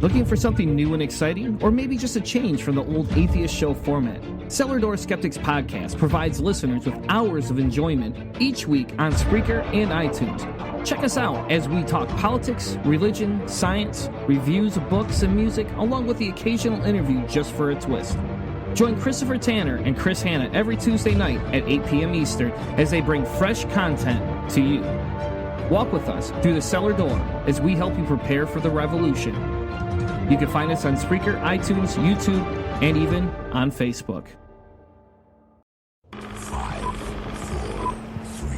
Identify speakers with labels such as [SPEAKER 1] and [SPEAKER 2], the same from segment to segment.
[SPEAKER 1] Looking for something new and exciting? Or maybe just a change from the old Atheist Show format? Cellar Door Skeptics Podcast provides listeners with hours of enjoyment each week on Spreaker and iTunes. Check us out as we talk politics, religion, science, reviews of books and music, along with the occasional interview just for a twist. Join Christopher Tanner and Chris Hanna every Tuesday night at 8 p.m. Eastern as they bring fresh content to you. Walk with us through the cellar door as we help you prepare for the revolution. You can find us on Spreaker, iTunes, YouTube, and even on Facebook.
[SPEAKER 2] 5, 4, 3,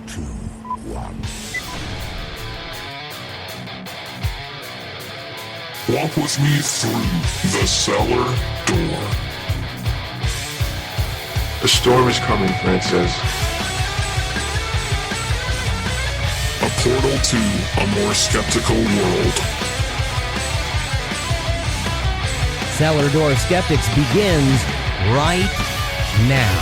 [SPEAKER 2] 2, 1. Walk with me through the cellar door.
[SPEAKER 3] A storm is coming, Francis.
[SPEAKER 2] A portal to a more skeptical world.
[SPEAKER 4] Cellar Door Skeptics begins right now.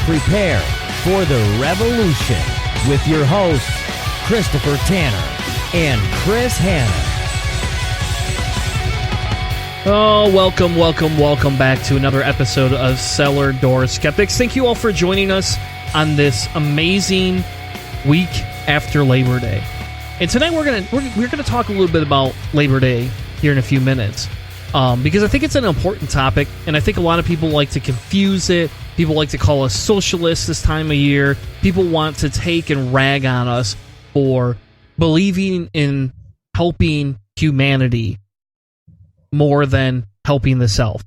[SPEAKER 4] Prepare for the revolution with your hosts, Christopher Tanner and Chris Hanna.
[SPEAKER 1] Oh, welcome back to another episode of Cellar Door Skeptics. Thank you all for joining us on this amazing week after Labor Day. And tonight we're gonna talk a little bit about Labor Day here in a few minutes. Because I think it's an important topic, and I think a lot of people like to confuse it. People like to call us socialists this time of year. People want to take and rag on us for believing in helping humanity more than helping the self.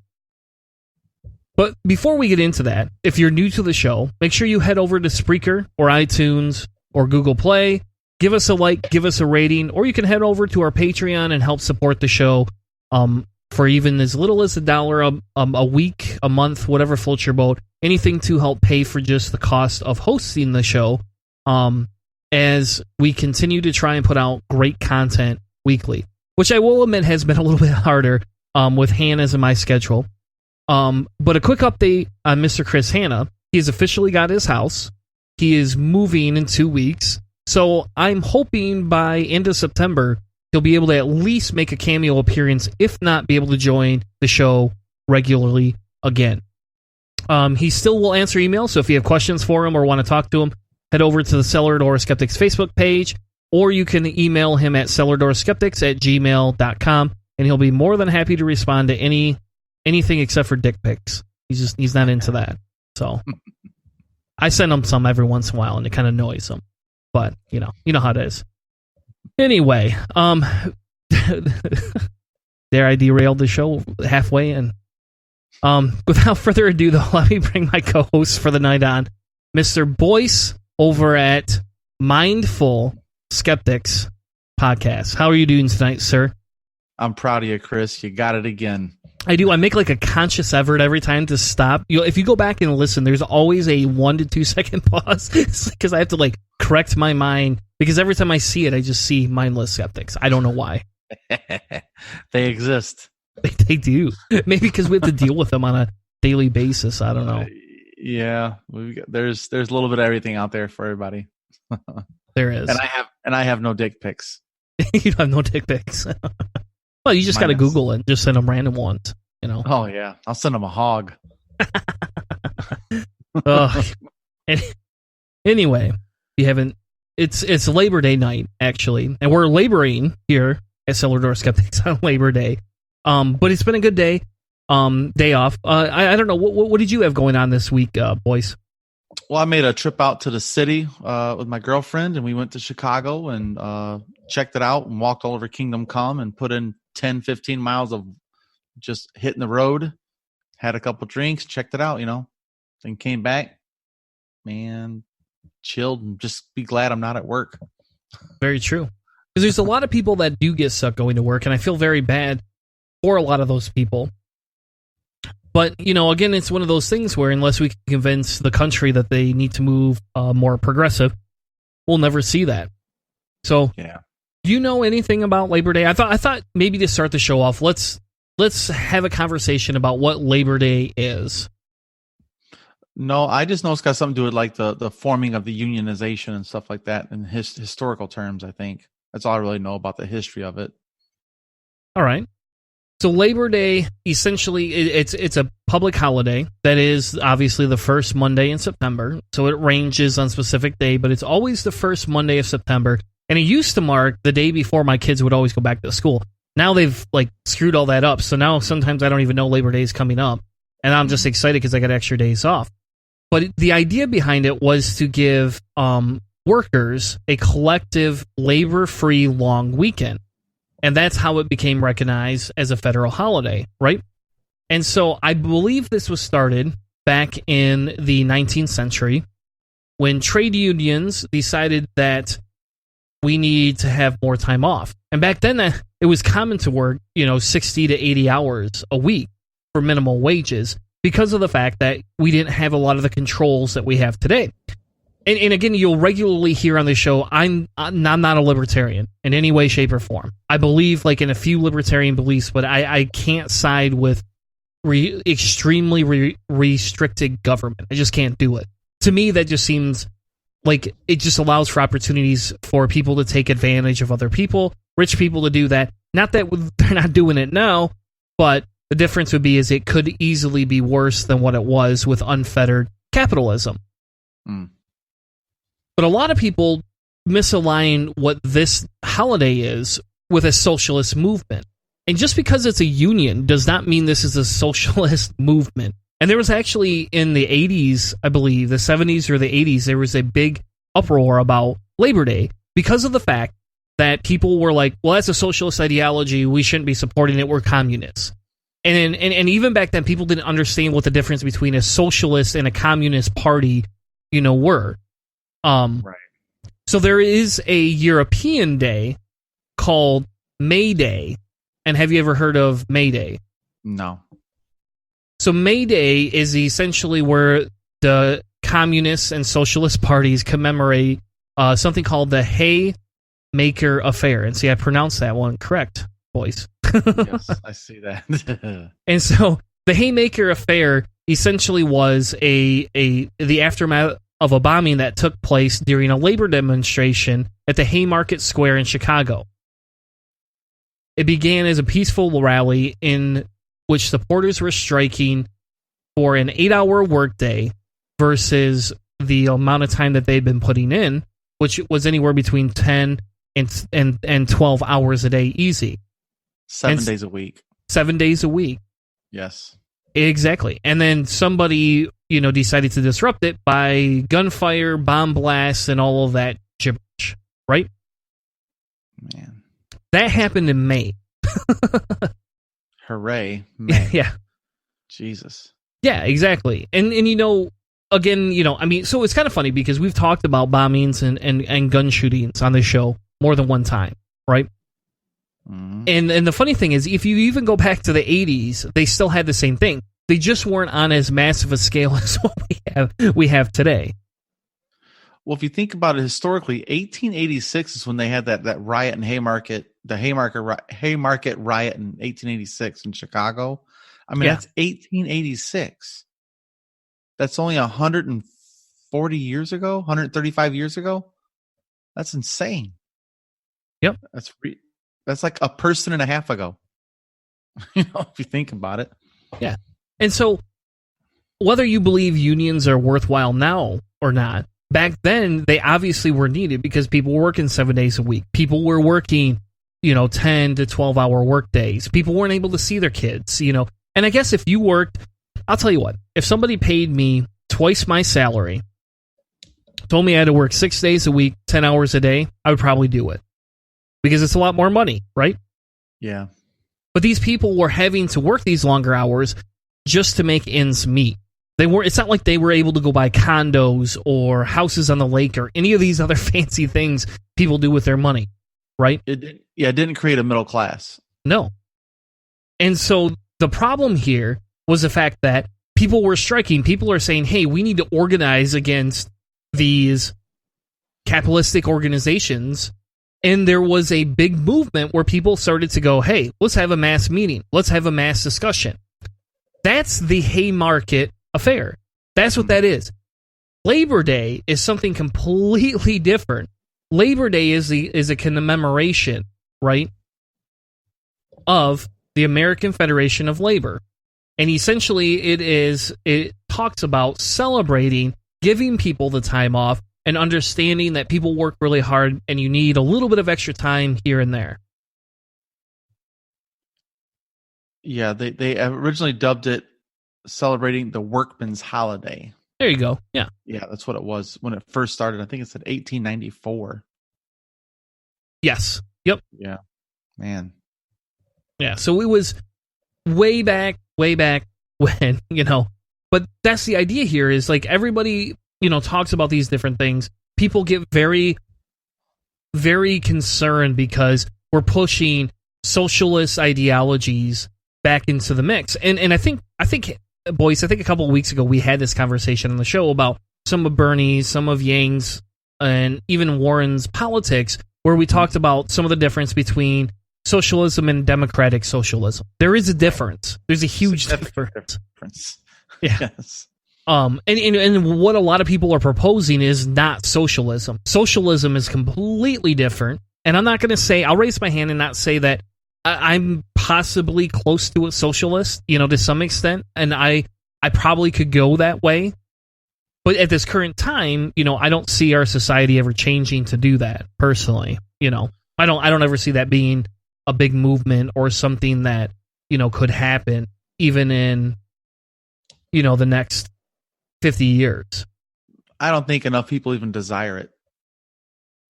[SPEAKER 1] But before we get into that, if you're new to the show, make sure you head over to Spreaker or iTunes or Google Play. Give us a like, give us a rating, or you can head over to our Patreon and help support the show. For even as little as $1 a week, a month, whatever floats your boat, anything to help pay for just the cost of hosting the show, as we continue to try and put out great content weekly, which I will admit has been a little bit harder with Hannah's and my schedule. But a quick update on Mr. Chris Hanna. He has officially got his house. He is moving in 2 weeks. So I'm hoping by end of September, he'll be able to at least make a cameo appearance, if not be able to join the show regularly again. He still will answer emails, so if you have questions for him or want to talk to him, head over to the Cellar Door Skeptics Facebook page, or you can email him at cellardoorskeptics@gmail.com, and he'll be more than happy to respond to anything except for dick pics. He's not into that. So I send him some every once in a while, and it kind of annoys him. But, you know how it is. Anyway, there I derailed the show halfway, and without further ado, though, let me bring my co-host for the night on, Mr. Boyce over at Mindful Skeptics Podcast. How are you doing tonight, sir?
[SPEAKER 5] I'm proud of you, Chris. You got it again.
[SPEAKER 1] I do. I make like a conscious effort every time to stop. If you go back and listen, there's always a 1 to 2 second pause because I have to like correct my mind. Because every time I see it, I just see mindless skeptics. I don't know why.
[SPEAKER 5] They exist.
[SPEAKER 1] They do. Maybe because we have to deal with them on a daily basis. I don't know.
[SPEAKER 5] Yeah, there's a little bit of everything out there for everybody.
[SPEAKER 1] There is,
[SPEAKER 5] and I have no dick pics.
[SPEAKER 1] You don't have no dick pics. Well, you just got to Google it and just send them random ones.
[SPEAKER 5] Oh yeah, I'll send them a hog.
[SPEAKER 1] Anyway, you haven't. It's Labor Day night, actually, and we're laboring here at Cellar Door Skeptics on Labor Day. But it's been a good day, day off. I don't know, what did you have going on this week, Boyce?
[SPEAKER 5] Well, I made a trip out to the city with my girlfriend, and we went to Chicago and checked it out and walked all over Kingdom Come and put in 10, 15 miles of just hitting the road, had a couple drinks, checked it out, then came back, man, chilled, and just be glad I'm not at work.
[SPEAKER 1] Very true. Because there's a lot of people that do get stuck going to work, and I feel very bad for a lot of those people. But, again, it's one of those things where unless we can convince the country that they need to move more progressive, we'll never see that. So,
[SPEAKER 5] yeah.
[SPEAKER 1] Do you know anything about Labor Day? I thought maybe to start the show off, let's have a conversation about what Labor Day is.
[SPEAKER 5] No, I just know it's got something to do with like the forming of the unionization and stuff like that in historical terms, I think. That's all I really know about the history of it.
[SPEAKER 1] All right. So Labor Day, essentially, it's a public holiday that is obviously the first Monday in September. So it ranges on specific day, but it's always the first Monday of September. And it used to mark the day before my kids would always go back to school. Now they've like screwed all that up. So now sometimes I don't even know Labor Day is coming up. And I'm just excited because I got extra days off. But the idea behind it was to give workers a collective labor-free long weekend. And that's how it became recognized as a federal holiday, right? And so I believe this was started back in the 19th century when trade unions decided that we need to have more time off. And back then, it was common to work, 60 to 80 hours a week for minimal wages because of the fact that we didn't have a lot of the controls that we have today. And again, you'll regularly hear on this show, I'm not a libertarian in any way, shape, or form. I believe in a few libertarian beliefs, but I can't side with extremely restricted government. I just can't do it. To me, that just seems like it just allows for opportunities for people to take advantage of other people, rich people to do that. Not that they're not doing it now, but the difference would be is it could easily be worse than what it was with unfettered capitalism.
[SPEAKER 5] Mm.
[SPEAKER 1] But a lot of people misalign what this holiday is with a socialist movement. And just because it's a union does not mean this is a socialist movement. And there was actually in the 80s, I believe, the 70s or the 80s, there was a big uproar about Labor Day because of the fact that people were like, well, that's a socialist ideology. We shouldn't be supporting it. We're communists. And even back then, people didn't understand what the difference between a socialist and a communist party, were.
[SPEAKER 5] Right.
[SPEAKER 1] So there is a European day called May Day. And have you ever heard of May Day?
[SPEAKER 5] No.
[SPEAKER 1] So May Day is essentially where the communists and socialist parties commemorate something called the Haymaker Affair. And see, I pronounced that one correct, Boyce.
[SPEAKER 5] Yes, I see that.
[SPEAKER 1] And so the Haymaker Affair essentially was the aftermath of a bombing that took place during a labor demonstration at the Haymarket Square in Chicago. It began as a peaceful rally in which supporters were striking for an 8-hour workday versus the amount of time that they'd been putting in, which was anywhere between 10 and 12 hours a day easy.
[SPEAKER 5] 7 days a week.
[SPEAKER 1] 7 days a week.
[SPEAKER 5] Yes.
[SPEAKER 1] Exactly. And then somebody, decided to disrupt it by gunfire, bomb blasts, and all of that gibberish, right?
[SPEAKER 5] Man.
[SPEAKER 1] That happened in May.
[SPEAKER 5] Hooray. May.
[SPEAKER 1] Yeah.
[SPEAKER 5] Jesus.
[SPEAKER 1] Yeah, exactly. And again, so it's kind of funny because we've talked about bombings and gun shootings on this show more than one time, right?
[SPEAKER 5] Mm-hmm.
[SPEAKER 1] And the funny thing is, if you even go back to the 80s, they still had the same thing. They just weren't on as massive a scale as what we have today.
[SPEAKER 5] Well, if you think about it historically, 1886 is when they had that riot in Haymarket, the Haymarket riot in 1886 in Chicago. I mean, That's 1886. That's only 140 years ago, 135 years ago. That's insane.
[SPEAKER 1] Yep.
[SPEAKER 5] That's like a person and a half ago. If you think about it.
[SPEAKER 1] Yeah. And so whether you believe unions are worthwhile now or not, back then they obviously were needed because people were working 7 days a week. People were working, 10 to 12 hour work days. People weren't able to see their kids, And I guess if you worked, I'll tell you what, if somebody paid me twice my salary, told me I had to work 6 days a week, 10 hours a day, I would probably do it. Because it's a lot more money, right?
[SPEAKER 5] Yeah.
[SPEAKER 1] But these people were having to work these longer hours just to make ends meet. It's not like they were able to go buy condos or houses on the lake or any of these other fancy things people do with their money, right?
[SPEAKER 5] It didn't create a middle class.
[SPEAKER 1] No. And so the problem here was the fact that people were striking. People are saying, hey, we need to organize against these capitalistic organizations. And there was a big movement where people started to go, hey, let's have a mass meeting. Let's have a mass discussion. That's the Haymarket Affair. That's what that is. Labor Day is something completely different. Labor Day is a commemoration, right? of the American Federation of Labor. And essentially it talks about celebrating, giving people the time off, and understanding that people work really hard and you need a little bit of extra time here and there.
[SPEAKER 5] Yeah, they originally dubbed it celebrating the workman's holiday.
[SPEAKER 1] There you go. Yeah.
[SPEAKER 5] Yeah, that's what it was when it first started. I think it said 1894.
[SPEAKER 1] Yes. Yep.
[SPEAKER 5] Yeah. Man.
[SPEAKER 1] Yeah. So it was way back when, but that's the idea here is like everybody, talks about these different things. People get very, very concerned because we're pushing socialist ideologies back into the mix. And I think, Boyce, I think a couple of weeks ago we had this conversation on the show about some of Bernie's, some of Yang's, and even Warren's politics, where we talked about some of the difference between socialism and democratic socialism. There is a difference. There's a huge difference. Yeah.
[SPEAKER 5] Yes.
[SPEAKER 1] And what a lot of people are proposing is not socialism. Socialism is completely different. And I'm not going to say, I'll raise my hand and not say that I'm possibly close to a socialist, to some extent. And I probably could go that way. But at this current time, I don't see our society ever changing to do that personally. I don't ever see that being a big movement or something that, could happen even in, the next 50 years.
[SPEAKER 5] I don't think enough people even desire it.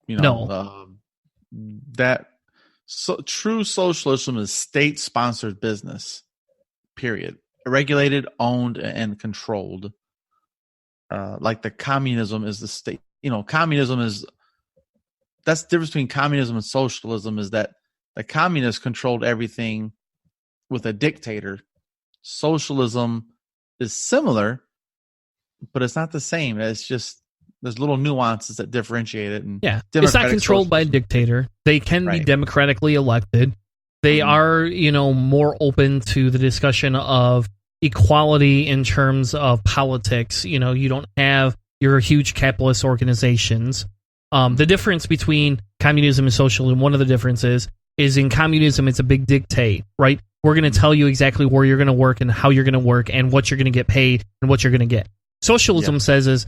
[SPEAKER 1] No.
[SPEAKER 5] True socialism is state-sponsored business, period. Regulated, owned, and controlled. Like the communism is the state. Communism is... That's the difference between communism and socialism, is that the communists controlled everything with a dictator. Socialism is similar, but it's not the same. It's just there's little nuances that differentiate it. And
[SPEAKER 1] yeah, it's not controlled by a dictator. They can be democratically elected. They are, more open to the discussion of equality in terms of politics. You don't have your huge capitalist organizations. The difference between communism and socialism, one of the differences is in communism, it's a big dictate, right? We're going to tell you exactly where you're going to work and how you're going to work and what you're going to get paid and what you're going to get. Socialism says is,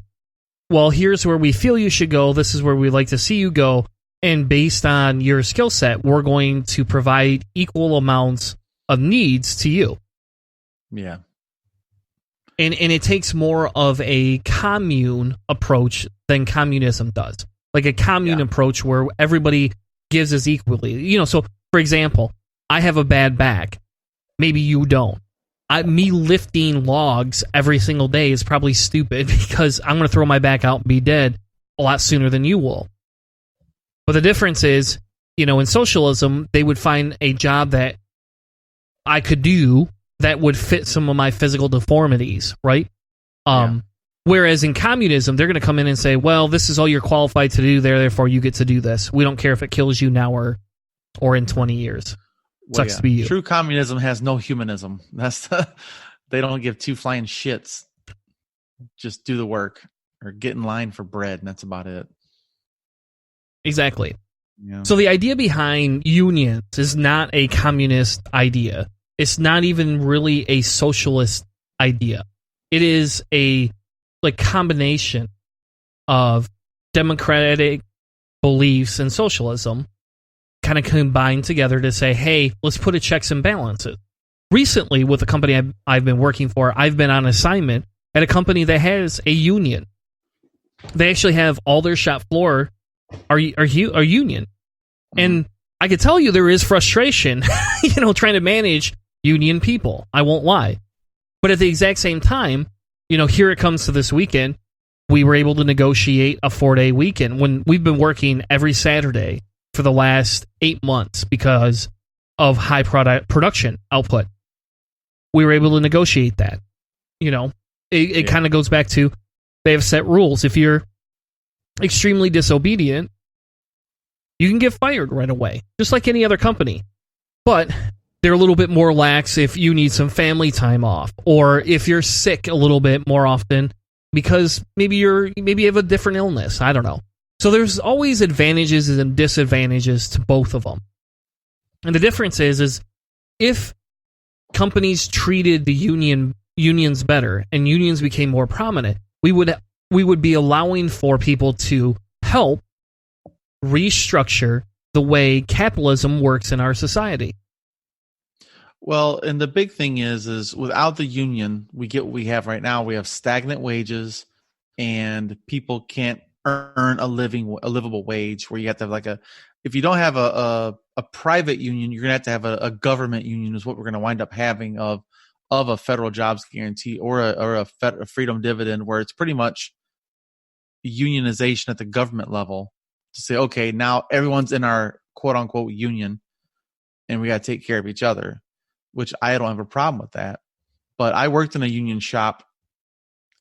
[SPEAKER 1] well, here's where we feel you should go. This is where we'd like to see you go. And based on your skill set, we're going to provide equal amounts of needs to you.
[SPEAKER 5] Yeah.
[SPEAKER 1] And it takes more of a commune approach than communism does. Like a commune approach where everybody gives us equally. So, for example, I have a bad back. Maybe you don't. Me lifting logs every single day is probably stupid because I'm going to throw my back out and be dead a lot sooner than you will. But the difference is, in socialism, they would find a job that I could do that would fit some of my physical deformities, right? Whereas in communism, they're going to come in and say, well, this is all you're qualified to do there, therefore you get to do this. We don't care if it kills you now or in 20 years. Sucks to be you.
[SPEAKER 5] True communism has no humanism. They don't give two flying shits. Just do the work or get in line for bread, and that's about it.
[SPEAKER 1] Exactly.
[SPEAKER 5] Yeah.
[SPEAKER 1] So the idea behind unions is not a communist idea. It's not even really a socialist idea. It is a combination of democratic beliefs and socialism kind of combined together to say, hey, let's put a checks and balances. Recently, with the company I've been working for, I've been on assignment at a company that has a union. They actually have all their shop floor are union. And I could tell you there is frustration, trying to manage union people. I won't lie. But at the exact same time, here it comes to this weekend, we were able to negotiate a 4-day weekend when we've been working every Saturday for the last 8 months because of high production output. We were able to negotiate that. It kind of goes back to they have set rules. If you're extremely disobedient, you can get fired right away, just like any other company. But they're a little bit more lax if you need some family time off, or if you're sick a little bit more often because maybe you have a different illness. I don't know. So there's always advantages and disadvantages to both of them. And the difference is if companies treated the unions better and unions became more prominent, we would be allowing for people to help restructure the way capitalism works in our society.
[SPEAKER 5] Well, and the big thing is without the union, we get what we have right now. We have stagnant wages, and people can't earn a livable wage. Where you have to have if you don't have a private union, you're gonna have a government union. Is what we're gonna wind up having of a federal jobs guarantee or a freedom dividend, where it's pretty much unionization at the government level to say, okay, now everyone's in our quote unquote union, and we got to take care of each other. Which I don't have a problem with that. But I worked in a union shop,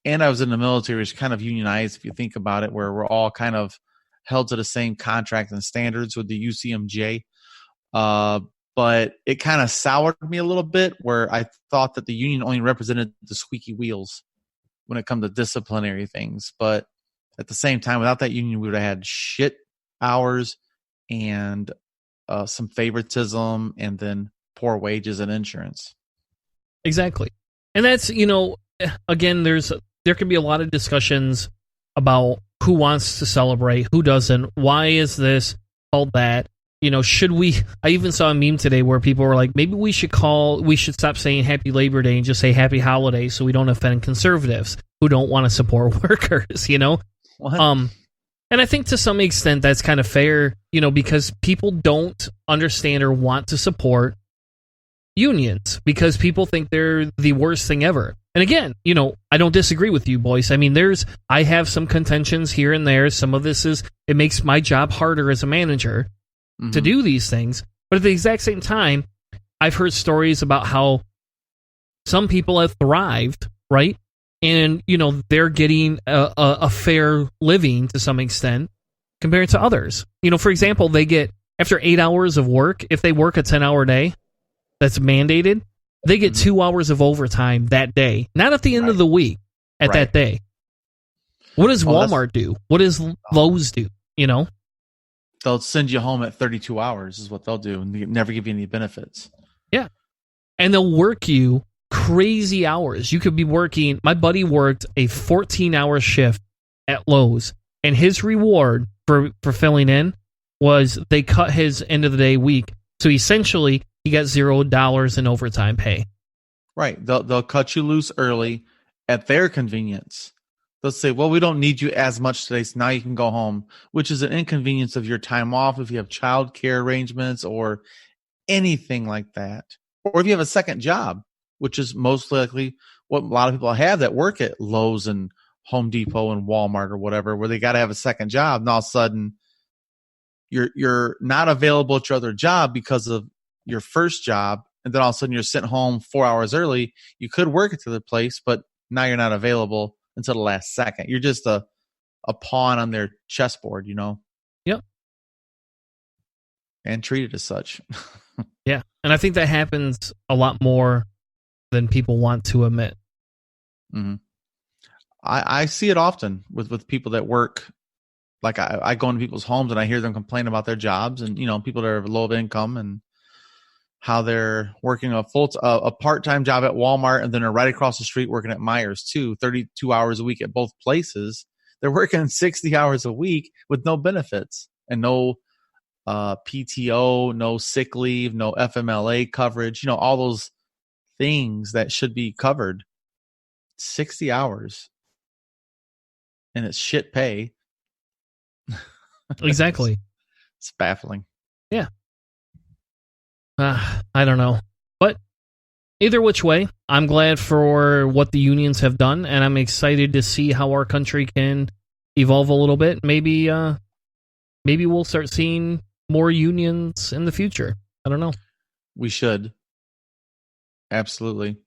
[SPEAKER 5] and I was in the military, which is kind of unionized if you think about it, where we're all kind of held to the same contract and standards with the UCMJ. But it kind of soured me a little bit, where I thought that the union only represented the squeaky wheels when it comes to disciplinary things. But at the same time, without that union, we would have had shit hours and some favoritism, and then poor wages and insurance.
[SPEAKER 1] Exactly. And that's, again, there can be a lot of discussions about who wants to celebrate, who doesn't, why is this called that, should we, I even saw a meme today where people were like, maybe we should stop saying Happy Labor Day and just say Happy Holiday so we don't offend conservatives who don't want to support workers,
[SPEAKER 5] What?
[SPEAKER 1] And I think to some extent that's kind of fair, because people don't understand or want to support unions because people think they're the worst thing ever. And again, I don't disagree with you, Boyce. I mean, I have some contentions here and there. Some of this it makes my job harder as a manager to do these things. But at the exact same time, I've heard stories about how some people have thrived, right? And, they're getting a fair living to some extent compared to others. For example, they get, after 8 hours of work, if they work a 10-hour day, that's mandated, they get 2 hours of overtime that day. Not at the end of the week, at that day. What does Walmart do? What does Lowe's do?
[SPEAKER 5] They'll send you home at 32 hours is what they'll do, and they never give you any benefits.
[SPEAKER 1] Yeah. And they'll work you crazy hours. You could be working, my buddy worked a 14-hour shift at Lowe's, and his reward for filling in was they cut his end of the day week. So essentially, he got $0 in overtime pay.
[SPEAKER 5] Right. They'll cut you loose early at their convenience. They'll say, well, we don't need you as much today, so now you can go home, which is an inconvenience of your time off if you have child care arrangements or anything like that. Or if you have a second job, which is most likely what a lot of people have that work at Lowe's and Home Depot and Walmart or whatever, where they got to have a second job, and all of a sudden you're not available at your other job because of your first job, and then all of a sudden you're sent home 4 hours early. You could work at the other place, but now you're not available until the last second. You're just a pawn on their chessboard,
[SPEAKER 1] Yep.
[SPEAKER 5] And treated as such.
[SPEAKER 1] Yeah. And I think that happens a lot more than people want to admit.
[SPEAKER 5] Mm-hmm. I see it often with people that work. Like I go into people's homes and I hear them complain about their jobs, and people that are low income and how they're working a part-time job at Walmart, and then are right across the street working at Myers too, 32 hours a week at both places. They're working 60 hours a week with no benefits and no PTO, no sick leave, no FMLA coverage, all those things that should be covered. 60 hours. And it's shit pay.
[SPEAKER 1] Exactly.
[SPEAKER 5] It's baffling.
[SPEAKER 1] Yeah. I don't know. But either which way, I'm glad for what the unions have done, and I'm excited to see how our country can evolve a little bit. Maybe we'll start seeing more unions in the future. I don't know.
[SPEAKER 5] We should. Absolutely.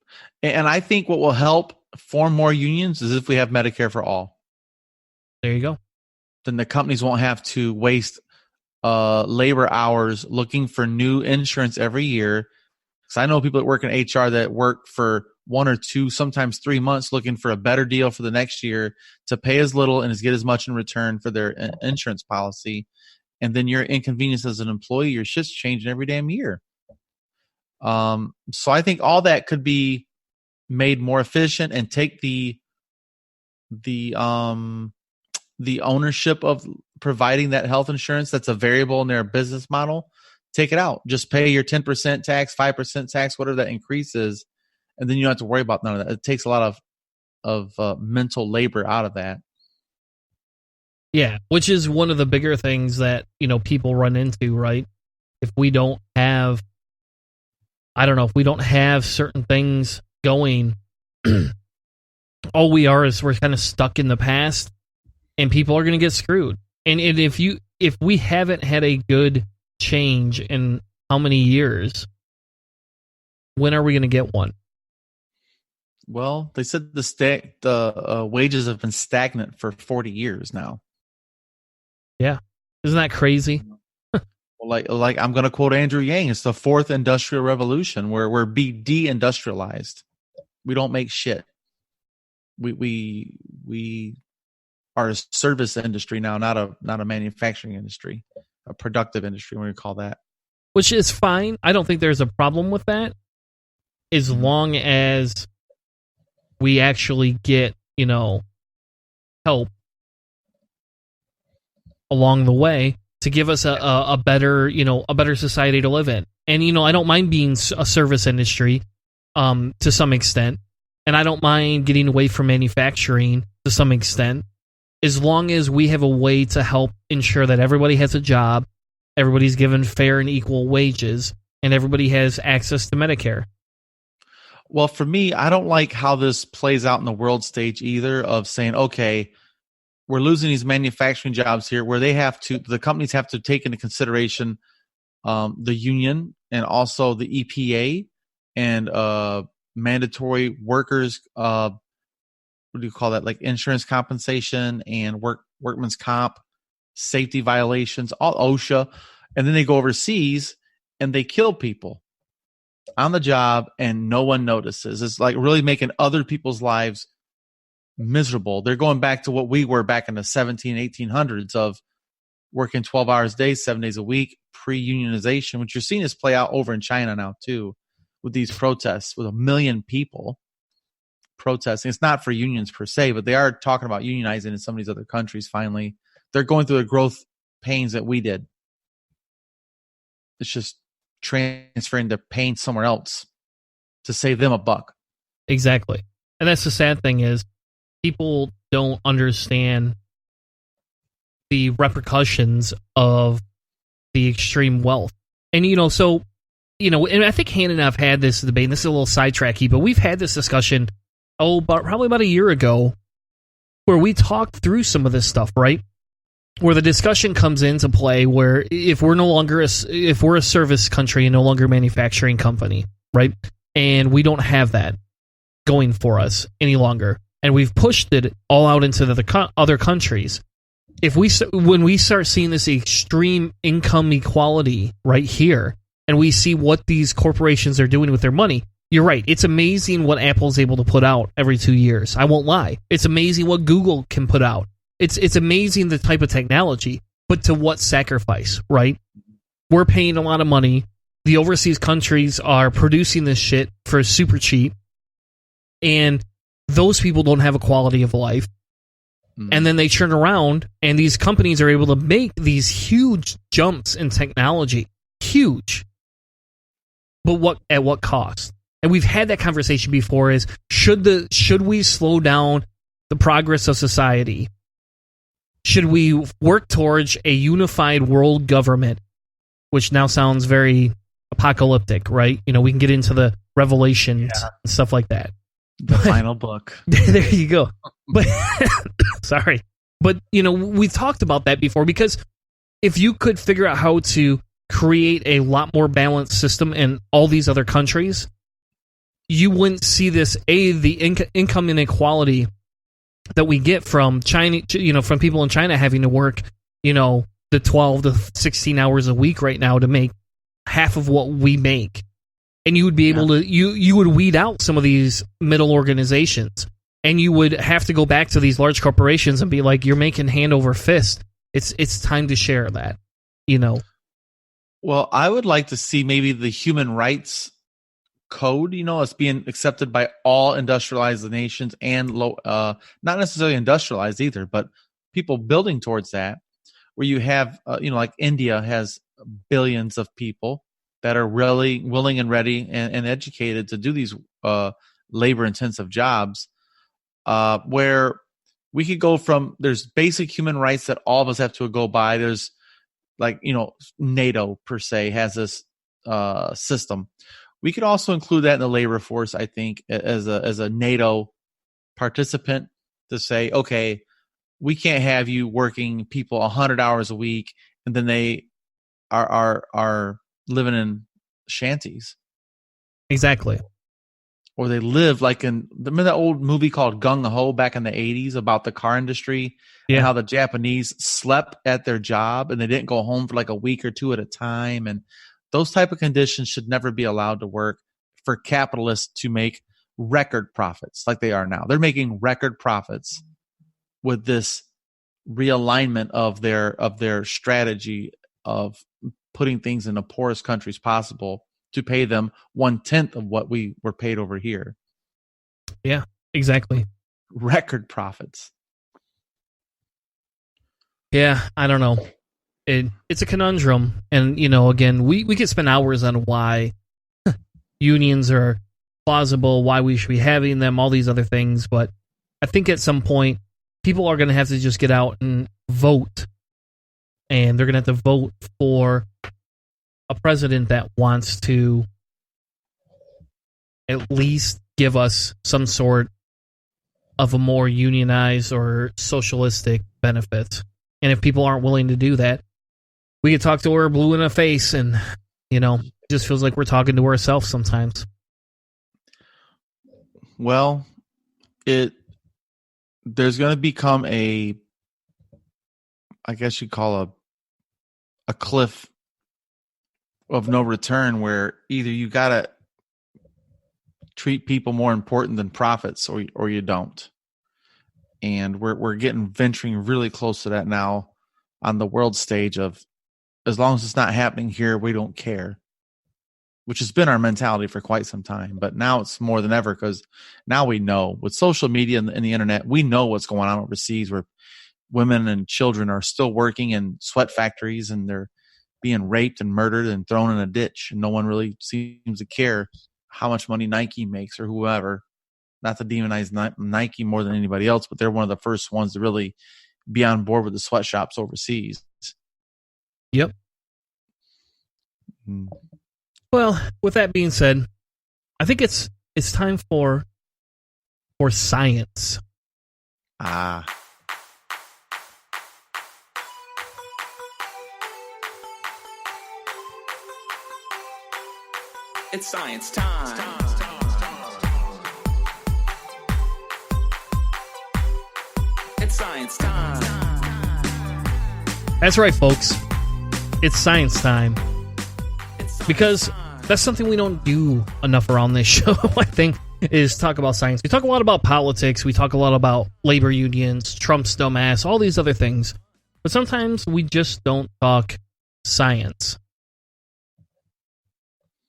[SPEAKER 5] And I think what will help form more unions is if we have Medicare for all.
[SPEAKER 1] There you go.
[SPEAKER 5] Then the companies won't have to waste labor hours looking for new insurance every year. Because I know people that work in HR that work for 1 or 2, sometimes 3 months looking for a better deal for the next year to pay as little and get as much in return for their insurance policy. And then your inconvenience as an employee, your shit's changing every damn year. So I think all that could be made more efficient, and take the ownership of providing that health insurance that's a variable in their business model. Take it out. Just pay your 10% tax, 5% tax, whatever that increase is, and then you don't have to worry about none of that. It takes a lot of mental labor out of that.
[SPEAKER 1] Yeah, which is one of the bigger things that, people run into, right? If we don't have, if we don't have certain things going, all we are is we're kind of stuck in the past, and people are going to get screwed. And if we haven't had a good change in how many years, when are we going to get one?
[SPEAKER 5] Well, they said the wages have been stagnant for 40 years now.
[SPEAKER 1] Yeah, isn't that crazy?
[SPEAKER 5] Like I'm going to quote Andrew Yang. It's the fourth industrial revolution, where we're deindustrialized. We don't make shit. We are a service industry now, not a manufacturing industry, a productive industry, we call that.
[SPEAKER 1] Which is fine. I don't think there's a problem with that, as long as we actually get, help along the way to give us a better society to live in. And, I don't mind being a service industry to some extent, and I don't mind getting away from manufacturing to some extent, as long as we have a way to help ensure that everybody has a job, everybody's given fair and equal wages, and everybody has access to Medicare.
[SPEAKER 5] Well, for me, I don't like how this plays out in the world stage either, of saying, okay, we're losing these manufacturing jobs here, where the companies have to take into consideration the union and also the EPA and mandatory workers, what do you call that? Like insurance compensation and workman's comp, safety violations, all OSHA. And then they go overseas and they kill people on the job, and no one notices. It's like really making other people's lives miserable. They're going back to what we were back in the 1800s of working 12 hours a day, 7 days a week, pre-unionization, which you're seeing this play out over in China now too, with these protests with 1 million people protesting. It's not for unions per se, but they are talking about unionizing in some of these other countries. Finally, they're going through the growth pains that we did. It's just transferring the pain somewhere else to save them a buck.
[SPEAKER 1] Exactly. And that's the sad thing, is people don't understand the repercussions of the extreme wealth. And, and I think Hannah and I have had this debate, and this is a little sidetracky, but we've had this discussion, probably about a year ago, where we talked through some of this stuff, right? Where the discussion comes into play, where if we're a service country and no longer a manufacturing company, right? And we don't have that going for us any longer, and we've pushed it all out into the other countries. When we start seeing this extreme income equality right here, and we see what these corporations are doing with their money, you're right. It's amazing what Apple's able to put out every 2 years. I won't lie. It's amazing what Google can put out. It's amazing the type of technology, but to what sacrifice, right? We're paying a lot of money. The overseas countries are producing this shit for super cheap, and those people don't have a quality of life. And then they turn around, and these companies are able to make these huge jumps in technology. Huge. But at what cost? And we've had that conversation before, is should we slow down the progress of society? Should we work towards a unified world government, which now sounds very apocalyptic, right? We can get into the revelations and stuff like that.
[SPEAKER 5] The final book.
[SPEAKER 1] There you go. But sorry. But, we talked about that before, because if you could figure out how to create a lot more balanced system in all these other countries, you wouldn't see this, the income inequality that we get from China, from people in China having to work, the 12 to 16 hours a week right now to make half of what we make. And you would be able to, you would weed out some of these middle organizations, and you would have to go back to these large corporations and be like, you're making hand over fist. It's time to share that,
[SPEAKER 5] Well, I would like to see maybe the human rights code, it's being accepted by all industrialized nations and not necessarily industrialized either, but people building towards that, where you have, like India has billions of people that are really willing and ready and educated to do these labor intensive jobs, where we could go from, there's basic human rights that all of us have to go by. There's like, NATO per se has this system. We could also include that in the labor force, I think, as a NATO participant, to say, okay, we can't have you working people 100 hours a week and then they are living in shanties.
[SPEAKER 1] Exactly.
[SPEAKER 5] Or they live like remember that old movie called Gung Ho back in the 80s about the car industry and how the Japanese slept at their job and they didn't go home for like a week or two at a time. And those type of conditions should never be allowed to work for capitalists to make record profits like they are now. They're making record profits with this realignment of their strategy of putting things in the poorest countries possible to pay them 1/10 of what we were paid over here.
[SPEAKER 1] Yeah, exactly.
[SPEAKER 5] Record profits.
[SPEAKER 1] Yeah, I don't know. It's a conundrum. And, again, we could spend hours on why unions are plausible, why we should be having them, all these other things. But I think at some point, people are going to have to just get out and vote. And they're going to have to vote for a president that wants to at least give us some sort of a more unionized or socialistic benefit. And if people aren't willing to do that, we could talk to her blue in the face, and it just feels like we're talking to ourselves sometimes.
[SPEAKER 5] Well, there's going to become I guess you'd call a cliff of no return, where either you got to treat people more important than profits or you don't. And we're venturing really close to that now on the world stage of, as long as it's not happening here, we don't care, which has been our mentality for quite some time. But now it's more than ever, because now we know with social media and the internet, we know what's going on overseas, where women and children are still working in sweat factories and they're being raped and murdered and thrown in a ditch. And no one really seems to care how much money Nike makes or whoever. Not to demonize Nike more than anybody else, but they're one of the first ones to really be on board with the sweatshops overseas.
[SPEAKER 1] Yep. Well, with that being said, I think it's time for science.
[SPEAKER 6] It's science time. It's science time.
[SPEAKER 1] That's right, folks. It's science time. Because that's something we don't do enough around this show, I think, is talk about science. We talk a lot about politics. We talk a lot about labor unions, Trump's dumbass, all these other things. But sometimes we just don't talk science.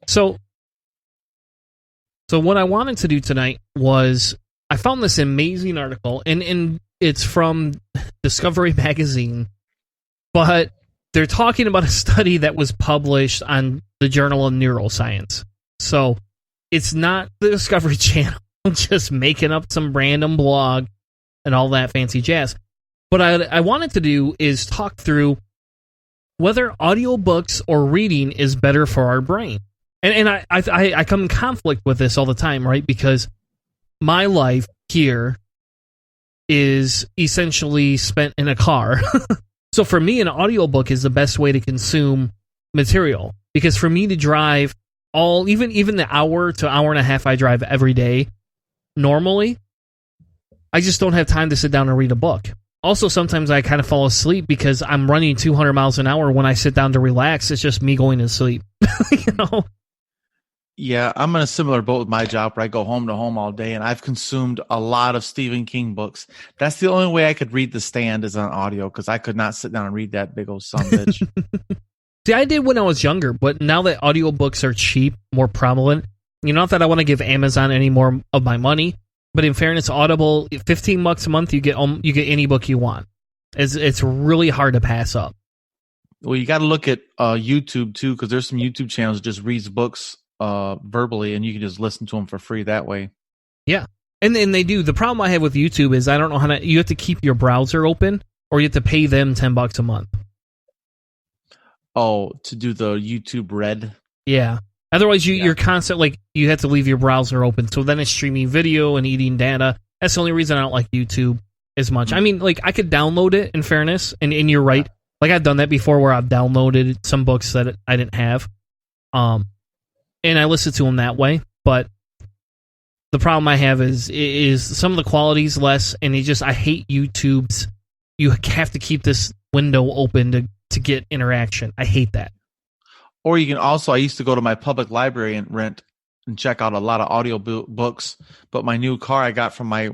[SPEAKER 1] So what I wanted to do tonight was, I found this amazing article, and it's from Discovery Magazine, but they're talking about a study that was published on the Journal of Neuroscience. So it's not the Discovery Channel just making up some random blog and all that fancy jazz. What I wanted to do is talk through whether audiobooks or reading is better for our brain. And I come in conflict with this all the time, right? Because my life here is essentially spent in a car. So for me, an audiobook is the best way to consume material. Because for me to drive even the hour to hour and a half I drive every day, normally, I just don't have time to sit down and read a book. Also, sometimes I kind of fall asleep because I'm running 200 miles an hour. When I sit down to relax, it's just me going to sleep.
[SPEAKER 5] Yeah, I'm in a similar boat with my job where I go home to home all day, and I've consumed a lot of Stephen King books. That's the only way I could read The Stand is on audio, because I could not sit down and read that big old son of a bitch.
[SPEAKER 1] See, I did when I was younger, but now that audiobooks are cheap, more prevalent, Not that I want to give Amazon any more of my money, but in fairness, Audible, $15 a month, you get any book you want. It's really hard to pass up.
[SPEAKER 5] Well, you got to look at YouTube too, because there's some YouTube channels that just reads books verbally, and you can just listen to them for free that way.
[SPEAKER 1] Yeah, and they do. The problem I have with YouTube is I don't know how to. You have to keep your browser open, or you have to pay them $10 a month.
[SPEAKER 5] Oh, to do the YouTube Red?
[SPEAKER 1] Yeah. Otherwise, you're constant, like, you have to leave your browser open, so then it's streaming video and eating data. That's the only reason I don't like YouTube as much. I mean, like, I could download it, in fairness, and you're right. Like, I've done that before where I've downloaded some books that I didn't have, and I listen to them that way, but the problem I have is some of the quality's less, and I hate YouTube's, you have to keep this window open to get interaction. I hate that.
[SPEAKER 5] Or you can also, I used to go to my public library and rent and check out a lot of audio books, but my new car I got from my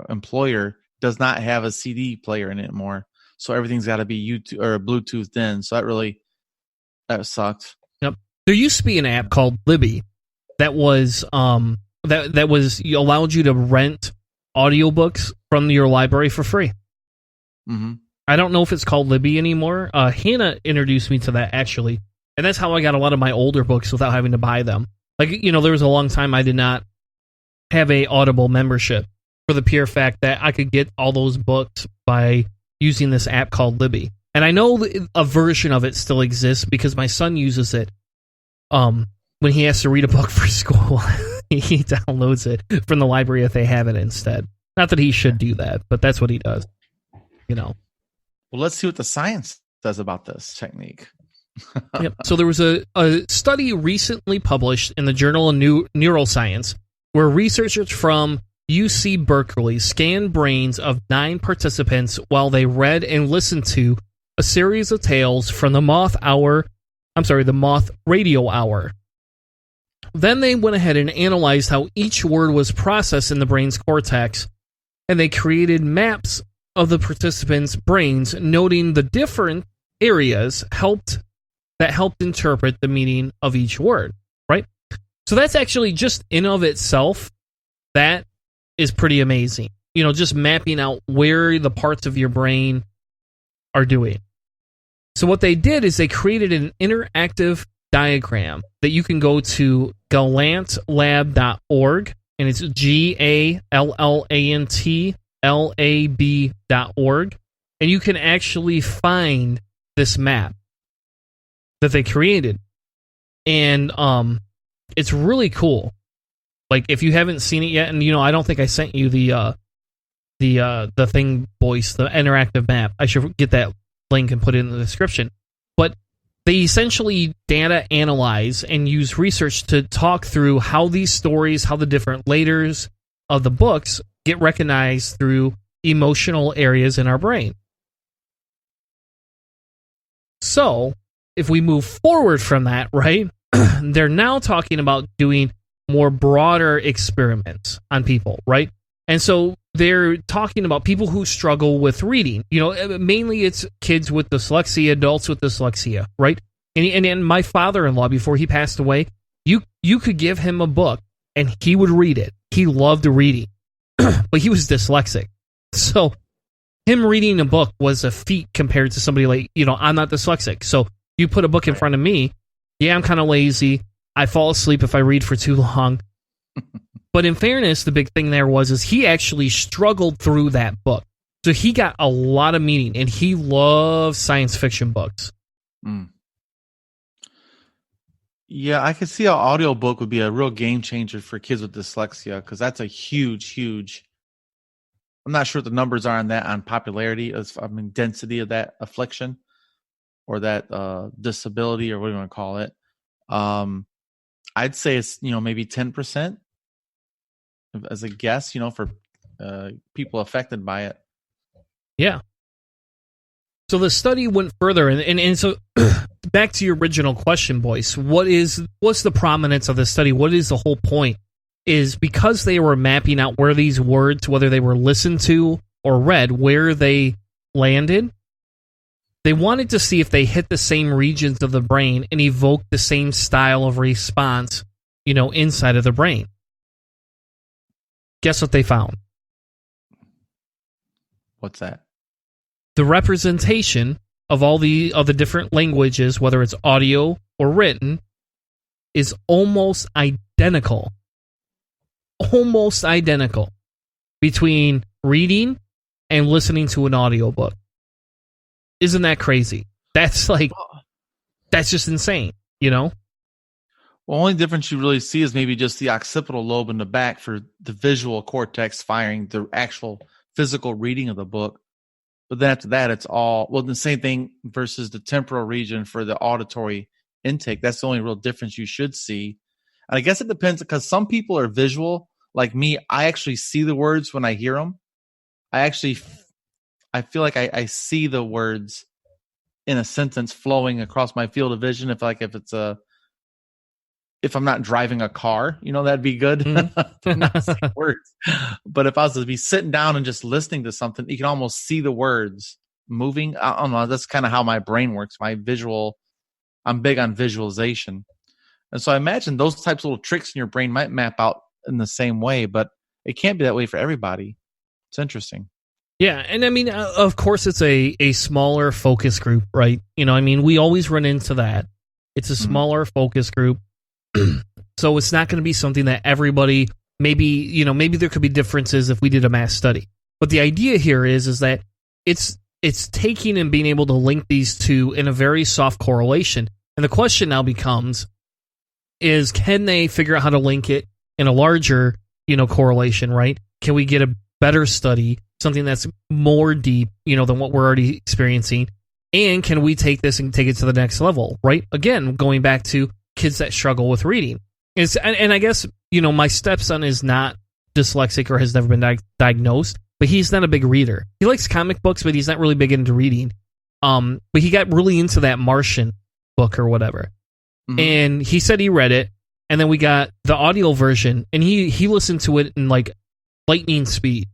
[SPEAKER 5] employer does not have a CD player in it anymore. So everything's got to be YouTube or Bluetoothed in. So that sucked.
[SPEAKER 1] Yep. There used to be an app called Libby that was allowed you to rent audiobooks from your library for free.
[SPEAKER 5] Mm-hmm.
[SPEAKER 1] I don't know if it's called Libby anymore. Hannah introduced me to that, actually. And that's how I got a lot of my older books without having to buy them. Like, there was a long time I did not have a Audible membership for the pure fact that I could get all those books by using this app called Libby. And I know a version of it still exists because my son uses it when he has to read a book for school. He downloads it from the library if they have it instead. Not that he should do that, but that's what he does. Well,
[SPEAKER 5] let's see what the science says about this technique.
[SPEAKER 1] Yep. So there was a study recently published in the Journal of Neuroscience where researchers from UC Berkeley scanned brains of 9 participants while they read and listened to a series of tales from the Moth Radio Hour. Then they went ahead and analyzed how each word was processed in the brain's cortex, and they created maps of the participants' brains, noting the different areas that helped interpret the meaning of each word, right? So that's actually just in of itself, that is pretty amazing. Just mapping out where the parts of your brain are doing. So what they did is they created an interactive diagram that you can go to gallantlab.org, and it's GALLANTLAB.org, and you can actually find this map that they created, and it's really cool. Like, if you haven't seen it yet, and I don't think I sent you the thing, Boyce, the interactive map. I should get that link and put it in the description. But they essentially data analyze and use research to talk through how these stories, how the different layers of the books get recognized through emotional areas in our brain. So, if we move forward from that, right, they're now talking about doing more broader experiments on people, right? And so they're talking about people who struggle with reading. Mainly it's kids with dyslexia, adults with dyslexia, right? And my father-in-law, before he passed away, you could give him a book and he would read it. He loved reading, but he was dyslexic. So him reading a book was a feat compared to somebody like, I'm not dyslexic. So you put a book in front of me, yeah, I'm kind of lazy. I fall asleep if I read for too long. But in fairness, the big thing there is he actually struggled through that book. So he got a lot of meaning, and he loves science fiction books.
[SPEAKER 5] Mm. Yeah, I could see how audiobook would be a real game changer for kids with dyslexia, because that's a huge. I'm not sure what the numbers are on that, on popularity, density of that affliction or that disability, or what do you want to call it. I'd say it's, maybe 10% as a guess, for people affected by it.
[SPEAKER 1] Yeah. So the study went further, and so back to your original question, Boyce. What's the prominence of the study? What is the whole point? Is because they were mapping out where these words, whether they were listened to or read, where they landed. They wanted to see if they hit the same regions of the brain and evoke the same style of response, inside of the brain. Guess what they found?
[SPEAKER 5] What's that?
[SPEAKER 1] The representation of all the different languages, whether it's audio or written, is almost identical. Almost identical between reading and listening to an audiobook. Isn't that crazy? That's just insane, Well,
[SPEAKER 5] only difference you really see is maybe just the occipital lobe in the back for the visual cortex firing the actual physical reading of the book. But then after that, it's all, the same thing versus the temporal region for the auditory intake. That's the only real difference you should see. And I guess it depends, because some people are visual. Like me, I actually see the words when I hear them. I feel like I see the words in a sentence flowing across my field of vision. If I'm not driving a car, that'd be good.
[SPEAKER 1] Mm-hmm.
[SPEAKER 5] Not seeing words. But if I was to be sitting down and just listening to something, you can almost see the words moving. I don't know. That's kind of how my brain works. I'm big on visualization. And so I imagine those types of little tricks in your brain might map out in the same way, but it can't be that way for everybody. It's interesting.
[SPEAKER 1] Yeah, and I mean, of course, it's a smaller focus group, right? We always run into that. It's a smaller focus group, so it's not going to be something that everybody, maybe there could be differences if we did a mass study. But the idea here is that it's taking and being able to link these two in a very soft correlation. And the question now becomes, can they figure out how to link it in a larger, correlation, right? Can we get a better study, something that's more deep, than what we're already experiencing? And can we take this and take it to the next level, right? Again, going back to kids that struggle with reading. And I guess, my stepson is not dyslexic or has never been diagnosed, but he's not a big reader. He likes comic books, but he's not really big into reading. But he got really into that Martian book or whatever. Mm-hmm. And he said he read it, and then we got the audio version, and he listened to it in like lightning speed.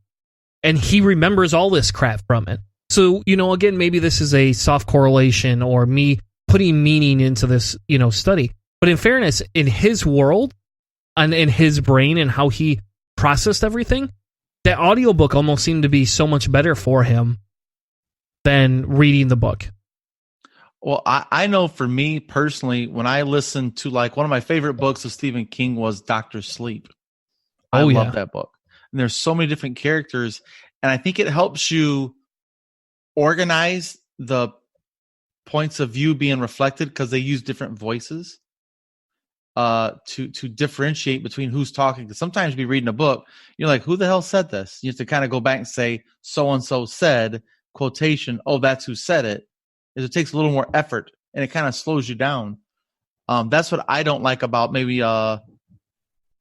[SPEAKER 1] And he remembers all this crap from it. So, again, maybe this is a soft correlation or me putting meaning into this, study. But in fairness, in his world and in his brain and how he processed everything, that audiobook almost seemed to be so much better for him than reading the book.
[SPEAKER 5] Well, I know for me personally, when I listened to one of my favorite books of Stephen King was Dr. Sleep. I love that book. And there's so many different characters. And I think it helps you organize the points of view being reflected because they use different voices to differentiate between who's talking. Because sometimes you be reading a book, you're like, who the hell said this? You have to kind of go back and say, so-and-so said, quotation, oh, that's who said it. It takes a little more effort, and it kind of slows you down. That's what I don't like about maybe